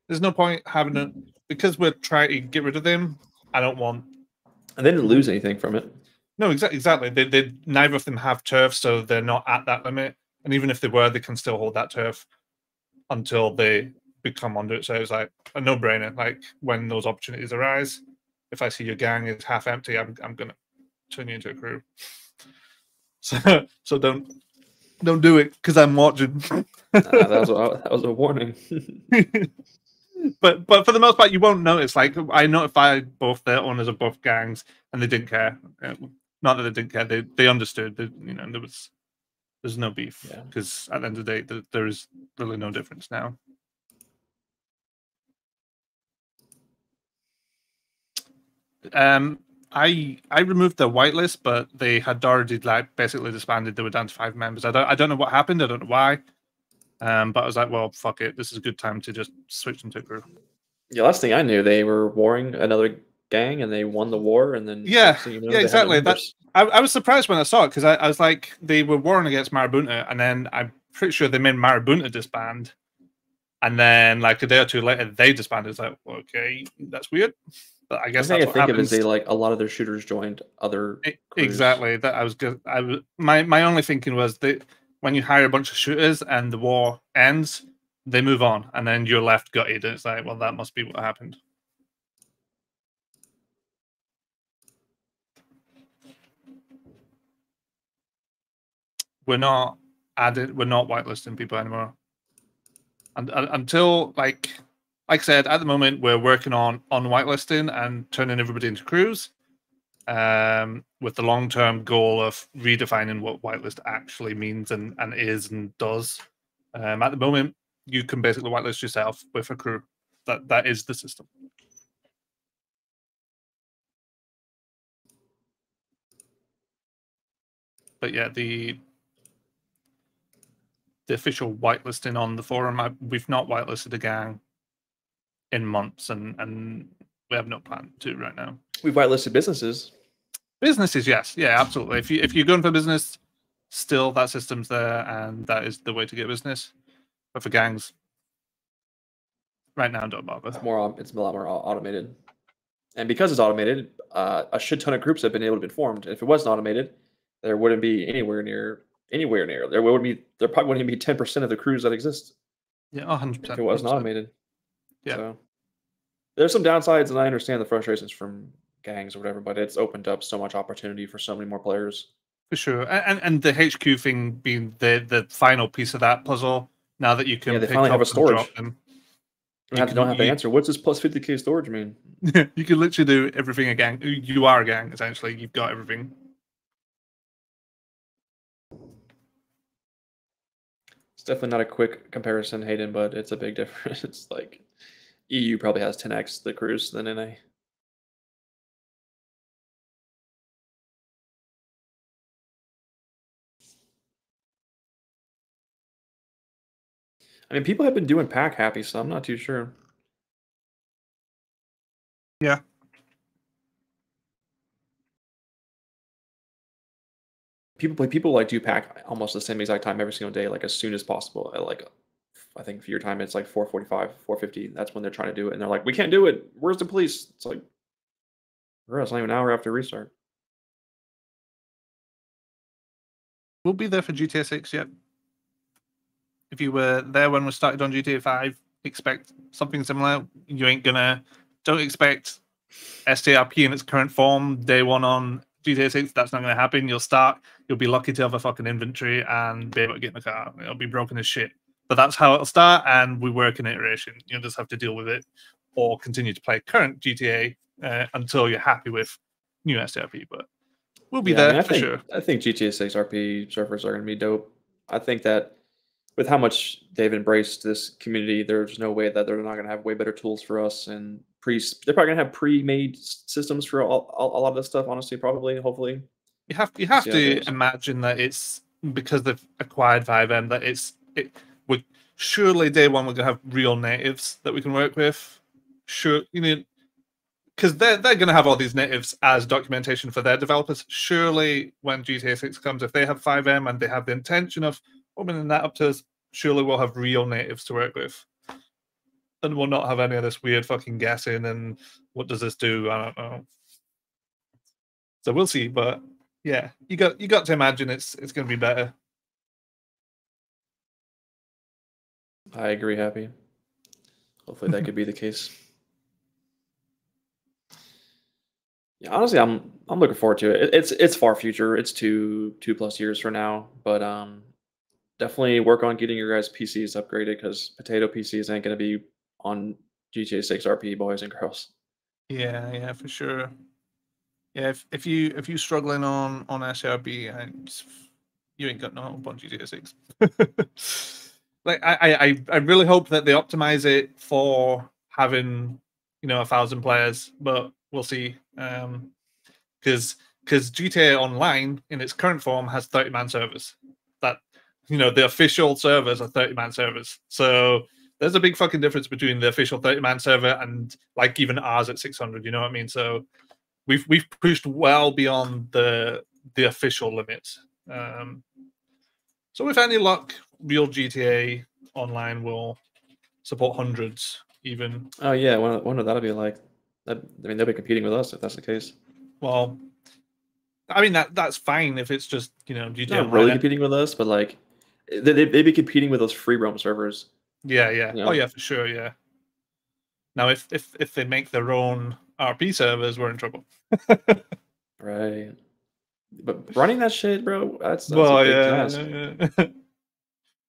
There's no point having it because we're trying to get rid of them. I don't want. And they didn't lose anything from it. No, exactly. They neither of them have turf, so they're not at that limit. And even if they were, they can still hold that turf until they become under it. So it was like a no-brainer. Like when those opportunities arise, if I see your gang is half empty, I'm gonna turn you into a crew. So don't do it because I'm watching. That was a warning. but for the most part, you won't notice. Like I notified both their owners of both gangs, and they didn't care. Not that they didn't care; they understood. There's no beef Yeah. because at the end of the day, there is really no difference now. I removed the whitelist, but they had already like basically disbanded. They were down to 5 members. I don't know what happened. I don't know why. But I was like, well, fuck it. This is a good time to just switch them to crew. Yeah, last thing I knew, they were warring another gang and they won the war, and then Yeah, next thing you know, yeah, they had no exactly. That members. I was surprised when I saw it because I was like, they were warring against Marabunta, and then I'm pretty sure they made Marabunta disband, and then like a day or two later they disbanded. It's like, okay, that's weird, but I guess One thing that's I what think of happens. is they like a lot of their shooters joined other crews. Exactly. That I was good. My only thinking was that when you hire a bunch of shooters and the war ends, they move on, and then you're left gutted. And it's like, well, that must be what happened. We're not whitelisting people anymore. And until like I said, at the moment we're working on whitelisting and turning everybody into crews. With the long-term goal of redefining what whitelist actually means and is and does. At the moment, you can basically whitelist yourself with a crew. That is the system. But yeah, the official whitelisting on the forum, we've not whitelisted a gang in months, and we have no plan to right now. We've whitelisted businesses. Businesses, yes, yeah, absolutely. If you're going for business, still that system's there, and that is the way to get business. But for gangs, right now, don't bother. It's a lot more automated, and because it's automated, a shit ton of groups have been able to be formed. If it wasn't automated, there wouldn't be anywhere near. There probably wouldn't even be 10% of the crews that exist. Yeah, 100%. If it wasn't automated. Yeah. So there's some downsides, and I understand the frustrations from gangs or whatever, but it's opened up so much opportunity for so many more players. For sure, and the HQ thing being the final piece of that puzzle. Now that you can, Yeah, they pick finally have up a and drop storage. them, You don't have to answer. What's this plus 50k storage mean? you can literally do everything a gang. You are a gang essentially. You've got everything. It's definitely not a quick comparison, Hayden, but it's a big difference. It's like EU probably has 10x the crews than NA. I mean, people have been doing pack happy, so I'm not too sure. Yeah. People like do pack almost the same exact time every single day, like as soon as possible. I think for your time it's like 4:45, 4:50. That's when they're trying to do it, and they're like, "We can't do it. Where's the police?" It's like, bro, it's not even an hour after restart. We'll be there for GTA 6 yet. If you were there when we started on GTA 5, expect something similar. You ain't gonna. Don't expect STRP in its current form day one on GTA 6. That's not gonna happen. You'll be lucky to have a fucking inventory and be able to get in the car. It'll be broken as shit. But that's how it'll start, and we work in iteration. You'll just have to deal with it, or continue to play current GTA until you're happy with new STRP. But we'll be there for sure. I think GTA 6 RP servers are going to be dope. I think that with how much they've embraced this community, there's no way that they're not going to have way better tools for us, and they're probably going to have pre-made systems for a lot of this stuff. Honestly, probably, hopefully. You have to imagine that it's because they've acquired 5M that surely day one we're gonna have real natives that we can work with. Sure, because they're gonna have all these natives as documentation for their developers. Surely when GTA 6 comes, if they have 5M and they have the intention of opening that up to us, surely we'll have real natives to work with. And we'll not have any of this weird fucking guessing and what does this do? I don't know. So we'll see, but yeah, you got to imagine it's going to be better. I agree, Happy. Hopefully that could be the case. Yeah, honestly, I'm looking forward to it. It's far future. It's 2+ years from now, but definitely work on getting your guys' PCs upgraded because potato PCs ain't going to be on GTA 6 RP, boys and girls. Yeah, for sure. Yeah, if you struggling on STRP, you ain't got no hope on GTA 6. Like I really hope that they optimize it for having 1,000 players, but we'll see. Because GTA Online in its current form has 30-man servers. That the official servers are 30-man servers. So there's a big fucking difference between the official 30-man server and like even ours at 600. You know what I mean? So we've pushed well beyond the official limits. So with any luck, real GTA Online will support hundreds even. Oh yeah, wonder that'll be like. I mean, they'll be competing with us if that's the case. Well, I mean that's fine if it's just GTA Not Online. really competing with us, but like they'd be competing with those free roam servers. Yeah. You Oh know? yeah, for sure. Yeah. Now if they make their own RP servers, we're in trouble. Right. But running that shit, bro, that's Well, a big yeah. task.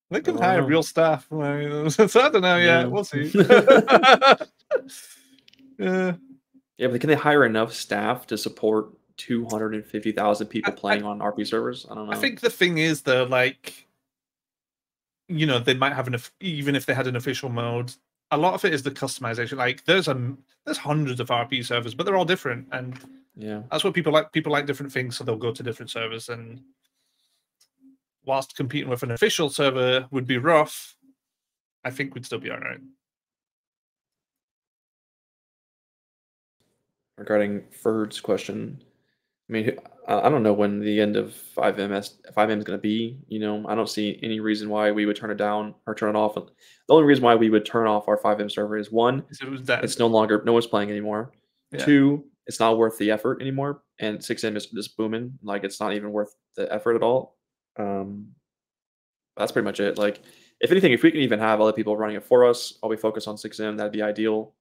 They can I don't hire know. real staff. So I don't know. Yeah, Yeah. we'll see. Yeah. Yeah, but can they hire enough staff to support 250,000 people playing on RP servers? I don't know. I think the thing is though, like, they might have even if they had an official mode. A lot of it is the customization. Like, there's hundreds of RP servers, but they're all different, and yeah, that's what people like. People like different things, so they'll go to different servers. And whilst competing with an official server would be rough, I think we'd still be all right. regarding Ferd's question, I mean, I don't know when the end of 5M is going to be. I don't see any reason why we would turn it down or turn it off. The only reason why we would turn off our 5M server is one, It was dead. it's no one's playing anymore. Yeah. Two, it's not worth the effort anymore, and 6M is just booming. Like, it's not even worth the effort at all. That's pretty much it. Like, if anything, if we can even have other people running it for us while we focus on 6M, that'd be ideal.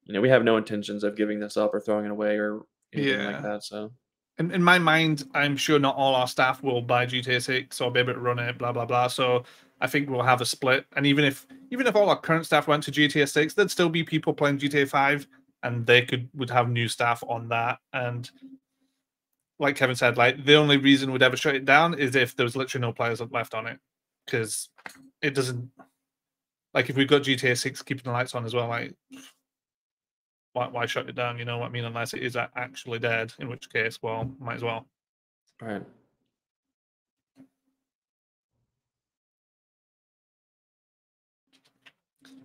We have no intentions of giving this up or throwing it away or anything like that. So, in my mind, I'm sure not all our staff will buy GTA 6 or be able to run it, blah blah blah. So I think we'll have a split. And even if all our current staff went to GTA 6, there'd still be people playing GTA 5, and they would have new staff on that. And like Kevin said, like, the only reason we'd ever shut it down is if there was literally no players left on it, because it doesn't. Like, if we've got GTA 6 keeping the lights on as well, like, why shut it down? You know what I mean? Unless it is actually dead, in which case, well, might as well. right.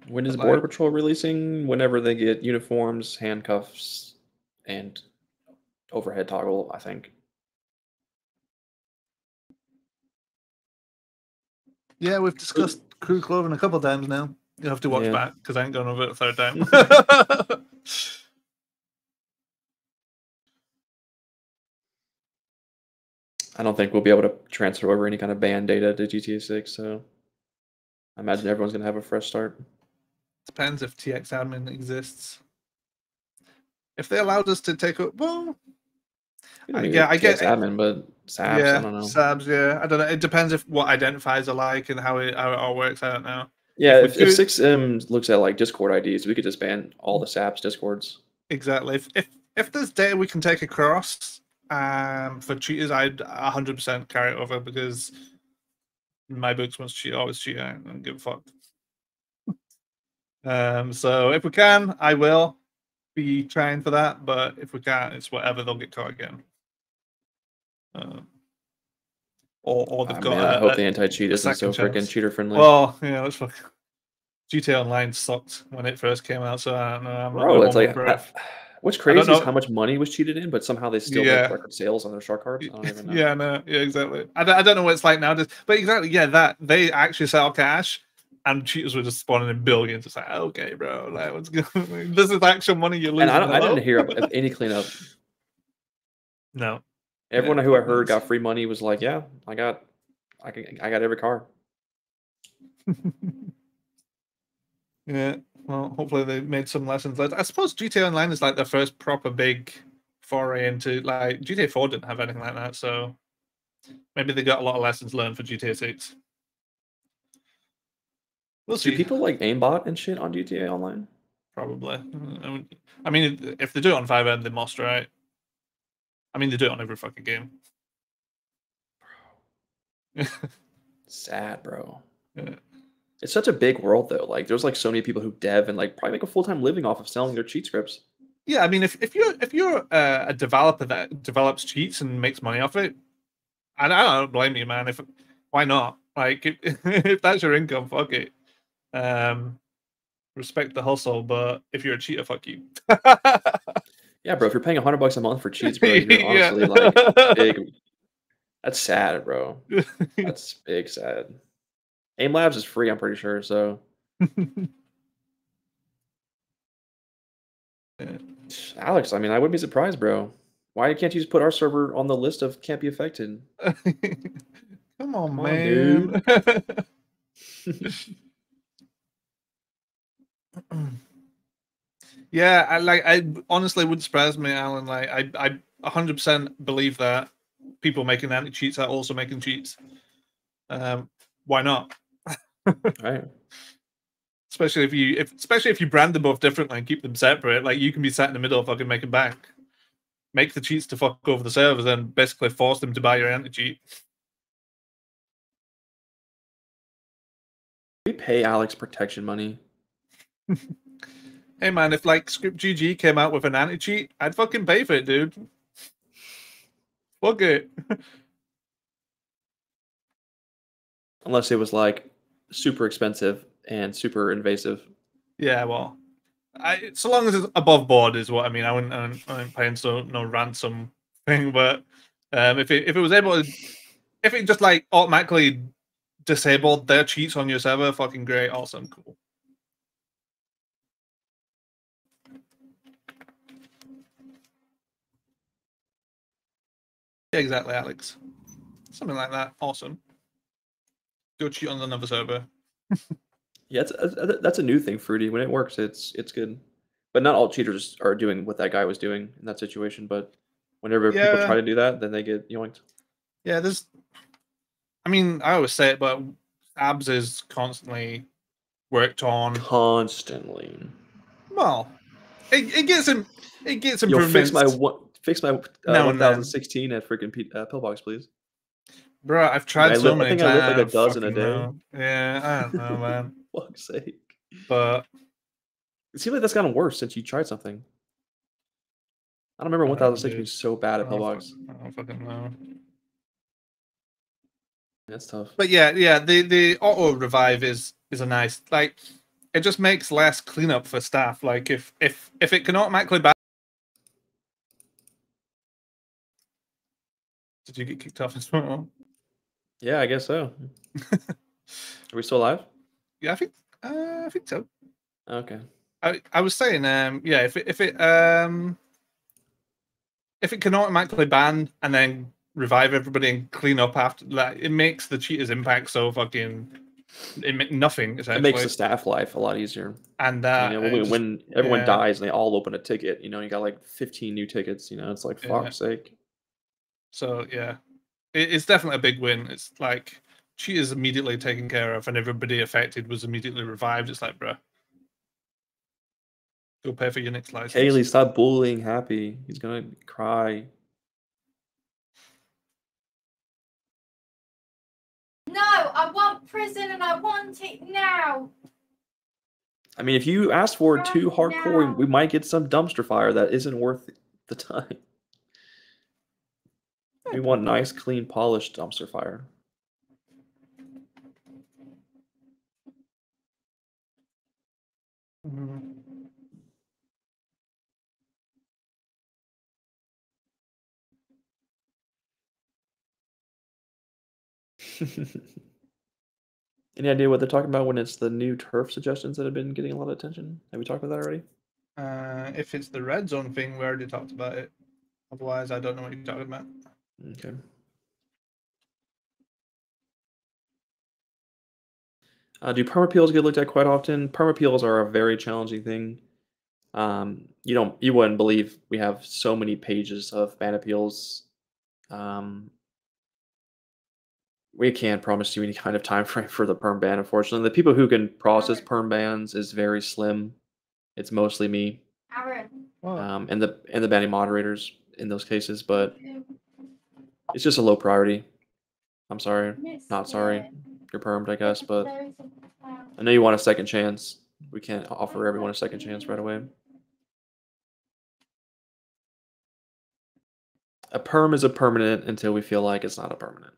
When is Border Patrol releasing? Whenever they get uniforms, handcuffs, and overhead toggle, I think. Yeah, we've discussed crew clothing a couple of times now. You'll have to watch back because I ain't going over it a third time. I don't think we'll be able to transfer over any kind of band data to GTA 6, so I imagine everyone's going to have a fresh start. Depends if TX admin exists. If they allowed us to take up, well, I get admin, but SABs, I don't know. SABs, yeah, I don't know. It depends if what identifiers are like and how it all works. I don't know. Yeah, if 6M looks at like Discord IDs, we could just ban all the SABs Discords. Exactly. If there's data we can take across, for cheaters, I'd 100% carry it over, because in my books, once cheat, always cheat. I don't give a fuck. So if we can, I will be trying for that. But if we can't, it's whatever. They'll get caught again. Or they've got. I hope the anti-cheat isn't so freaking cheater friendly. Well, yeah, let's fuck. GTA Online sucked when it first came out, so I don't know. Bro, it's like, what's crazy is how much money was cheated in, but somehow they still make record sales on their shark cards. I don't even know. Yeah, no, yeah, exactly. I don't know what it's like now, but exactly, yeah, that they actually sell cash, and cheaters were just spawning in billions. It's like, okay, bro, like, what's going? This is actual money you're losing. And I didn't hear of any cleanup. No. Everyone who I heard got free money was like, yeah, I got every car. Yeah, well, hopefully they made some lessons learned. I suppose GTA Online is like the first proper big foray into, like, GTA 4 didn't have anything like that, so maybe they got a lot of lessons learned for GTA 6. We'll see. Do people like aimbot and shit on GTA Online? probably. I mean, if they do it on 5N, they must, right? I mean, they do it on every fucking game. Sad, bro. Yeah. It's such a big world, though. Like, there's like so many people who dev and like probably make a full-time living off of selling their cheat scripts. Yeah, I mean, if you're a developer that develops cheats and makes money off it, I don't blame you, man. Why not? Like, if that's your income, fuck it. Respect the hustle, but if you're a cheater, fuck you. Yeah, bro. If you're paying $100 a month for cheats, bro, you're Yeah. honestly like big. That's sad, bro. That's big sad. Aim Labs is free, I'm pretty sure. So, Yeah. Alex, I mean, I wouldn't be surprised, bro. Why can't you just put our server on the list of can't be affected? Come on, Come on, man. Yeah, I honestly wouldn't surprise me, Alan. Like I 100% believe that people making anti-cheats are also making cheats. Why not? Right. Especially if you brand them both differently and keep them separate, like you can be sat in the middle of fucking making bank. Make the cheats to fuck over the servers and basically force them to buy your anti-cheat. We pay Alex protection money. Hey man, if like Script GG came out with an anti-cheat, I'd fucking pay for it, dude. Fuck it. Unless it was like super expensive and super invasive. Yeah, well, so long as it's above board is what I mean. I wouldn't paying no ransom thing, but if it was able to, if it just like automatically disabled their cheats on your server, fucking great, awesome, cool. Yeah, exactly, Alex. Something like that, awesome. Go cheat on another server. Yeah, that's a new thing, Fruity. When it works, it's good. But not all cheaters are doing what that guy was doing in that situation. But whenever people try to do that, then they get yoinked. Yeah, I mean, I always say it, but Abs is constantly worked on. Constantly. Well, it gets him. It gets Yo, improvements. fix my Now and then. 1016 at freaking Pillbox, please. Bro, I've tried so many I think times. I lift like a dozen a day. Know. Yeah, I don't know, man. Fuck's sake. But it seems like that's gotten worse since you tried something. I don't remember 1006 being so bad at Pillbox. I don't fucking know. That's tough. But yeah, the auto revive is a nice, like, it just makes less cleanup for staff. Like if it can automatically ban. Did you get kicked off as well? Yeah, I guess so. Are we still live? Yeah, I think so. Okay. I was saying, yeah, if it can automatically ban and then revive everybody and clean up after that, it makes the cheaters' impact so fucking nothing. Essentially, it makes the staff life a lot easier. And when everyone dies and they all open a ticket, you got like 15 new tickets. It's like fuck's sake. So yeah, it's definitely a big win. It's like cheaters immediately taken care of, and everybody affected was immediately revived. It's like, bruh, go pay for your next license. Kaylee, stop bullying Happy. He's gonna cry. No, I want prison and I want it now. I mean, if you ask for it too hardcore, we might get some dumpster fire that isn't worth the time. We want nice, clean, polished dumpster fire. Any idea what they're talking about when it's the new turf suggestions that have been getting a lot of attention? Have we talked about that already? If it's the red zone thing, we already talked about it. Otherwise, I don't know what you're talking about. Okay. Do perma appeals get looked at quite often? Perma appeals are a very challenging thing. You wouldn't believe we have so many pages of ban appeals. We can't promise you any kind of time frame for the perm ban, unfortunately. The people who can process perm bans is very slim. It's mostly me, Aaron. and the banning moderators in those cases, but it's just a low priority. I'm sorry, not sorry. You're permed, I guess, but I know you want a second chance. We can't offer everyone a second chance right away. A perm is a permanent until we feel like it's not a permanent.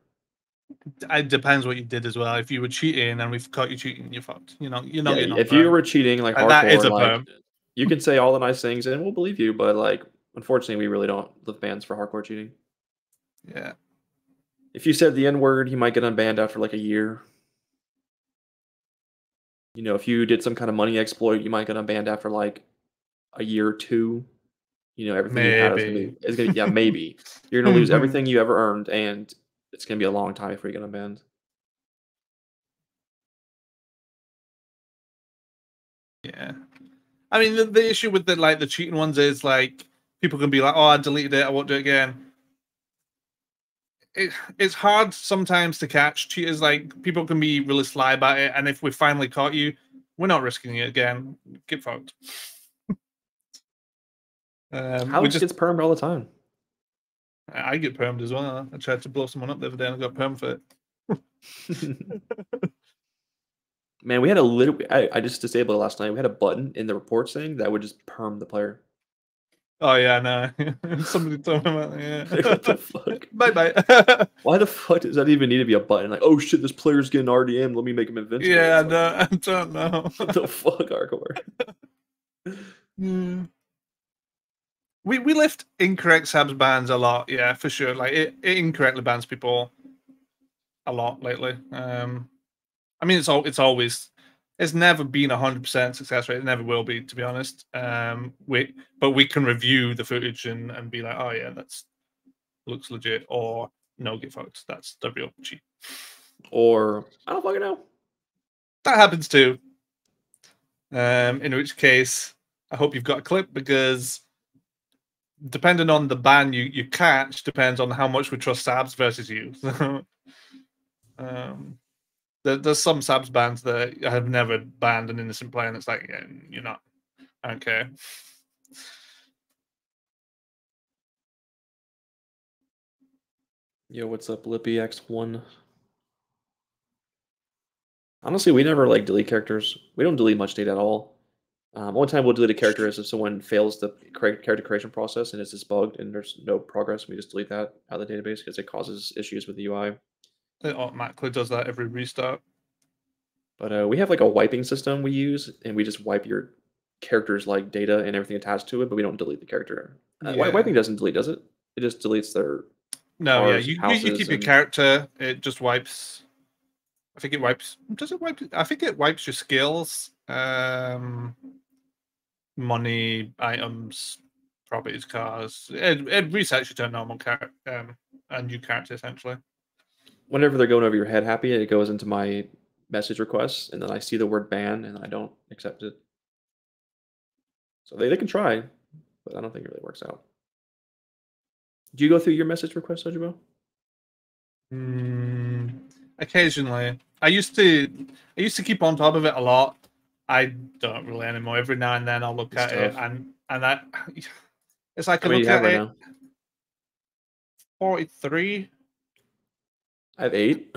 It depends what you did as well. If you were cheating and we've caught you cheating, you're fucked. You're not Yeah, if perm. you were cheating like hardcore, that is a like perm. you can say all the nice things and we'll believe you, but like unfortunately we really don't lift bans for hardcore cheating. Yeah. If you said the N-word, you might get unbanned after like a year. You know, if you did some kind of money exploit, you might get unbanned after like a year or two. You know, everything you had is gonna yeah, maybe. You're gonna lose everything you ever earned, and it's gonna be a long time before you get unbanned. Yeah. I mean, the issue with the cheating ones is like people can be like, "Oh, I deleted it. I won't do it again." It's hard sometimes to catch cheaters. Like people can be really sly about it, and if we finally caught you, we're not risking it again. Get fucked. Alex gets permed all the time. I get permed as well. I tried to blow someone up the other day and I got permed for it. Man, we had a little. I just disabled it last night. We had a button in the report saying that would just perm the player. Oh yeah, no. Somebody told me about that. Yeah. What the fuck? Bye. Why the fuck does that even need to be a button? Like, oh shit, this player's getting RDM. Let me make him invincible. Yeah, I don't know. What the fuck, hardcore? We lift incorrect subs bans a lot, yeah, for sure. Like it incorrectly bans people a lot lately. I mean, it's never been 100% success rate. It never will be, to be honest. But we can review the footage and be like, oh yeah, that's looks legit, or no, get fucked. That's the real cheat. Or I don't fucking know. That happens too. In which case, I hope you've got a clip, because depending on the ban you catch depends on how much we trust Sabs versus you. There's some Sabs bans that have never banned an innocent player, and it's like, yeah, you're not. I don't care. Yo, what's up, Lippy X1? Honestly, we never like delete characters. We don't delete much data at all. One time we'll delete a character is if someone fails the character creation process and it's just bugged and there's no progress. We just delete that out of the database because it causes issues with the UI. It automatically does that every restart. But we have like a wiping system we use, and we just wipe your character's like data and everything attached to it, but we don't delete the character. Wiping doesn't delete, does it? It just deletes their no, cars, yeah. You keep your character. It just wipes. I think it wipes. Does it wipe? I think it wipes your skills, money, items, properties, cars. It resets your normal character, a new character essentially. Whenever they're going over your head happy, it goes into my message requests, and then I see the word ban, and I don't accept it. So they can try, but I don't think it really works out. Do you go through your message requests, Sojibo? Occasionally. I used to keep on top of it a lot. I don't really anymore. Every now and then I'll look at it, and that it's like I look at it. 43. I have 8.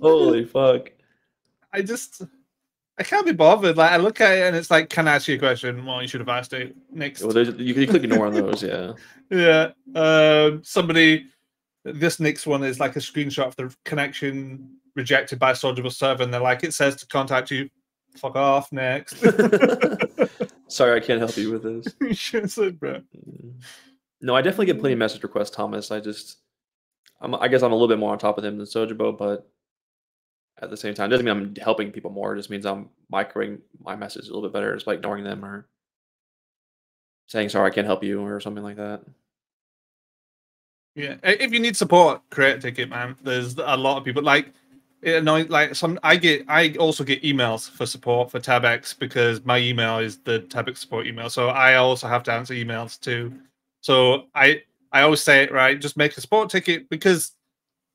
Holy fuck! I can't be bothered. Like I look at it and it's like, can I ask you a question? Well, you should have asked it next. Well, you can click ignore on those, yeah. Yeah. This next one is like a screenshot of the connection rejected by Sojibo server, and they're like, it says to contact you. Fuck off. Next. Sorry, I can't help you with this. You should have said, bro. No, I definitely get plenty of message requests, Thomas. I guess I'm a little bit more on top of them than Sojibo, but at the same time, doesn't mean I'm helping people more. It just means I'm microing my message a little bit better, just by ignoring them or saying sorry, I can't help you, or something like that. Yeah, if you need support, create a ticket, man. There's a lot of people like it annoys. Like I also get emails for support for TabX because my email is the TabX support email, so I also have to answer emails too. So I always say it right. Just make a support ticket, because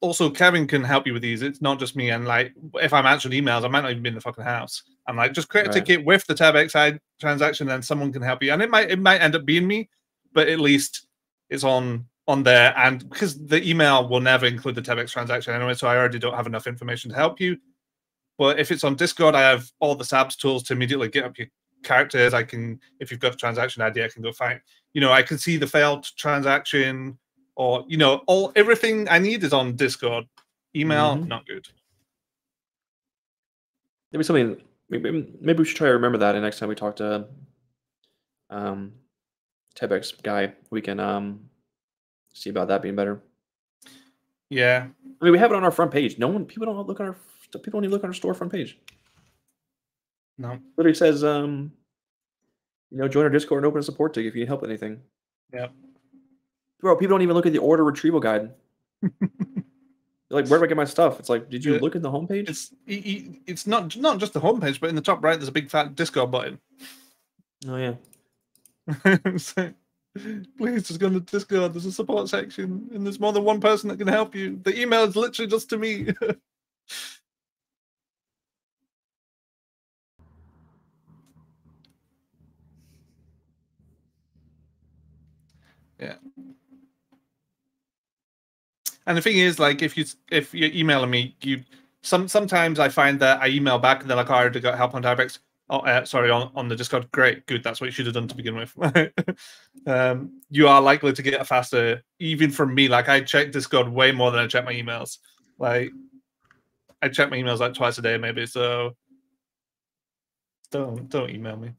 also Kevin can help you with these. It's not just me. And like, if I'm answering emails, I might not even be in the fucking house. I'm like, just create a ticket with the TabXI transaction, and someone can help you. And it might end up being me, but at least it's on there. And because the email will never include the TabX transaction anyway, so I already don't have enough information to help you. But if it's on Discord, I have all the SABS tools to immediately get up your characters. I can, if you've got a transaction ID, I can go find. I can see the failed transaction, or everything I need is on Discord. Email, not good. Maybe something. Maybe we should try to remember that, and next time we talk to TabX guy, we can see about that being better. Yeah. I mean, we have it on our front page. People don't even look on our store front page. No. Literally says, join our Discord and open a support ticket if you need help with anything. Yeah. Bro, people don't even look at the order retrieval guide. They're like, where do I get my stuff? It's like, did you look at the homepage? It's not just the homepage, but in the top right, there's a big fat Discord button. Oh yeah. So, please just go to Discord. There's a support section, and there's more than one person that can help you. The email is literally just to me. Yeah. And the thing is, like, if you're emailing me, sometimes I find that I email back and they're like, "Oh, I already got help on TabX." Oh, sorry, on the Discord. Great, good. That's what you should have done to begin with. You are likely to get a faster, even from me. Like, I check Discord way more than I check my emails. Like, I check my emails like twice a day, maybe. So don't email me.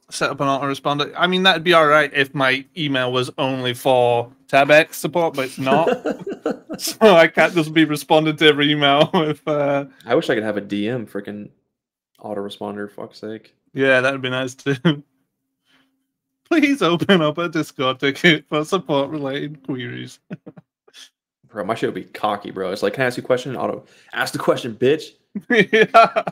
Set up an autoresponder. I mean, that'd be all right if my email was only for TabX support, but it's not. So I can't just be responding to every email with. I wish I could have a DM freaking autoresponder. Fuck's sake. Yeah, that'd be nice too. Please open up a Discord ticket for support-related queries. Bro, my shit would be cocky, bro. It's like, can I ask you a question? Ask the question, bitch. Yeah.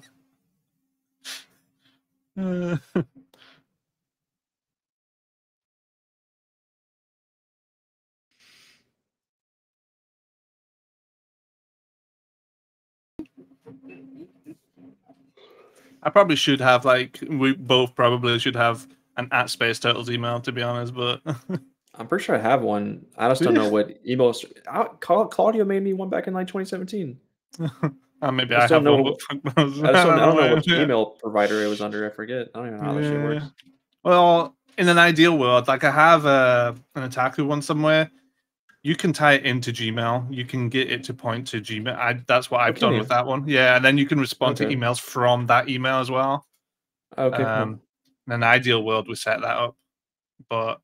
I probably should have, like, we both probably should have an @SpaceTurtles email, to be honest, but I'm pretty sure I have one. I just don't know what email. Claudio made me one back in like 2017. maybe I I just have don't one. know. I don't know which email provider it was under. I forget. I don't even know how that shit works. Well, in an ideal world, like I have an Otaku one somewhere. You can tie it into Gmail. You can get it to point to Gmail. That's what I've done with that one. Yeah, and then you can respond to emails from that email as well. Okay, cool. In an ideal world, we set that up, but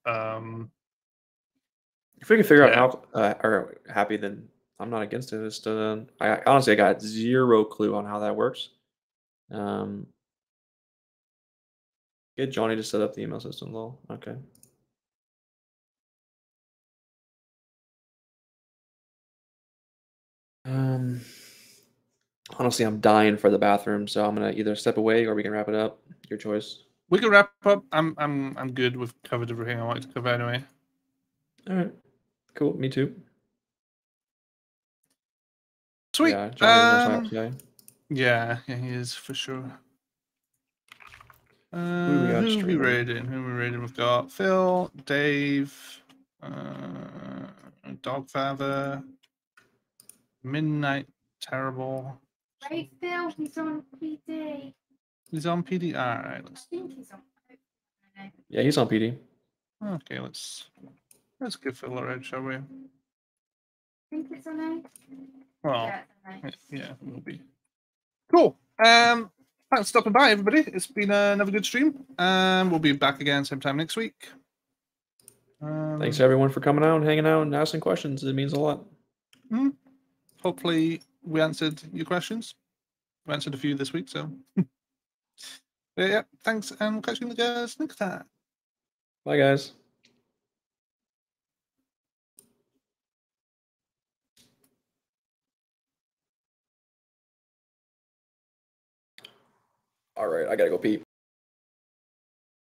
if we can figure out how or happy, then I'm not against it. It's I honestly got zero clue on how that works. Get Johnny to set up the email system, though. Okay. Honestly, I'm dying for the bathroom, so I'm gonna either step away or we can wrap it up. Your choice. We can wrap up. I'm good. We've covered everything I wanted to cover anyway. All right. Cool. Me too. Sweet. Yeah, Johnny's a yeah, he is for sure. Who are we raiding? We've got Phil, Dave, Dogfather, Midnight Terrible. Right, Phil, he's on PD. He's on PD. All right, I think he's on. Yeah, he's on PD. Okay, let's give Phil a raid, shall we? I think it's on A. Well, yeah, it will be. Cool. Thanks for stopping by, everybody. It's been another good stream. We'll be back again same time next week. Thanks everyone for coming out and hanging out and asking questions. It means a lot. Hopefully, we answered your questions. We answered a few this week, so yeah. Thanks, and catch you guys next time. Bye, guys. All right, I gotta go pee.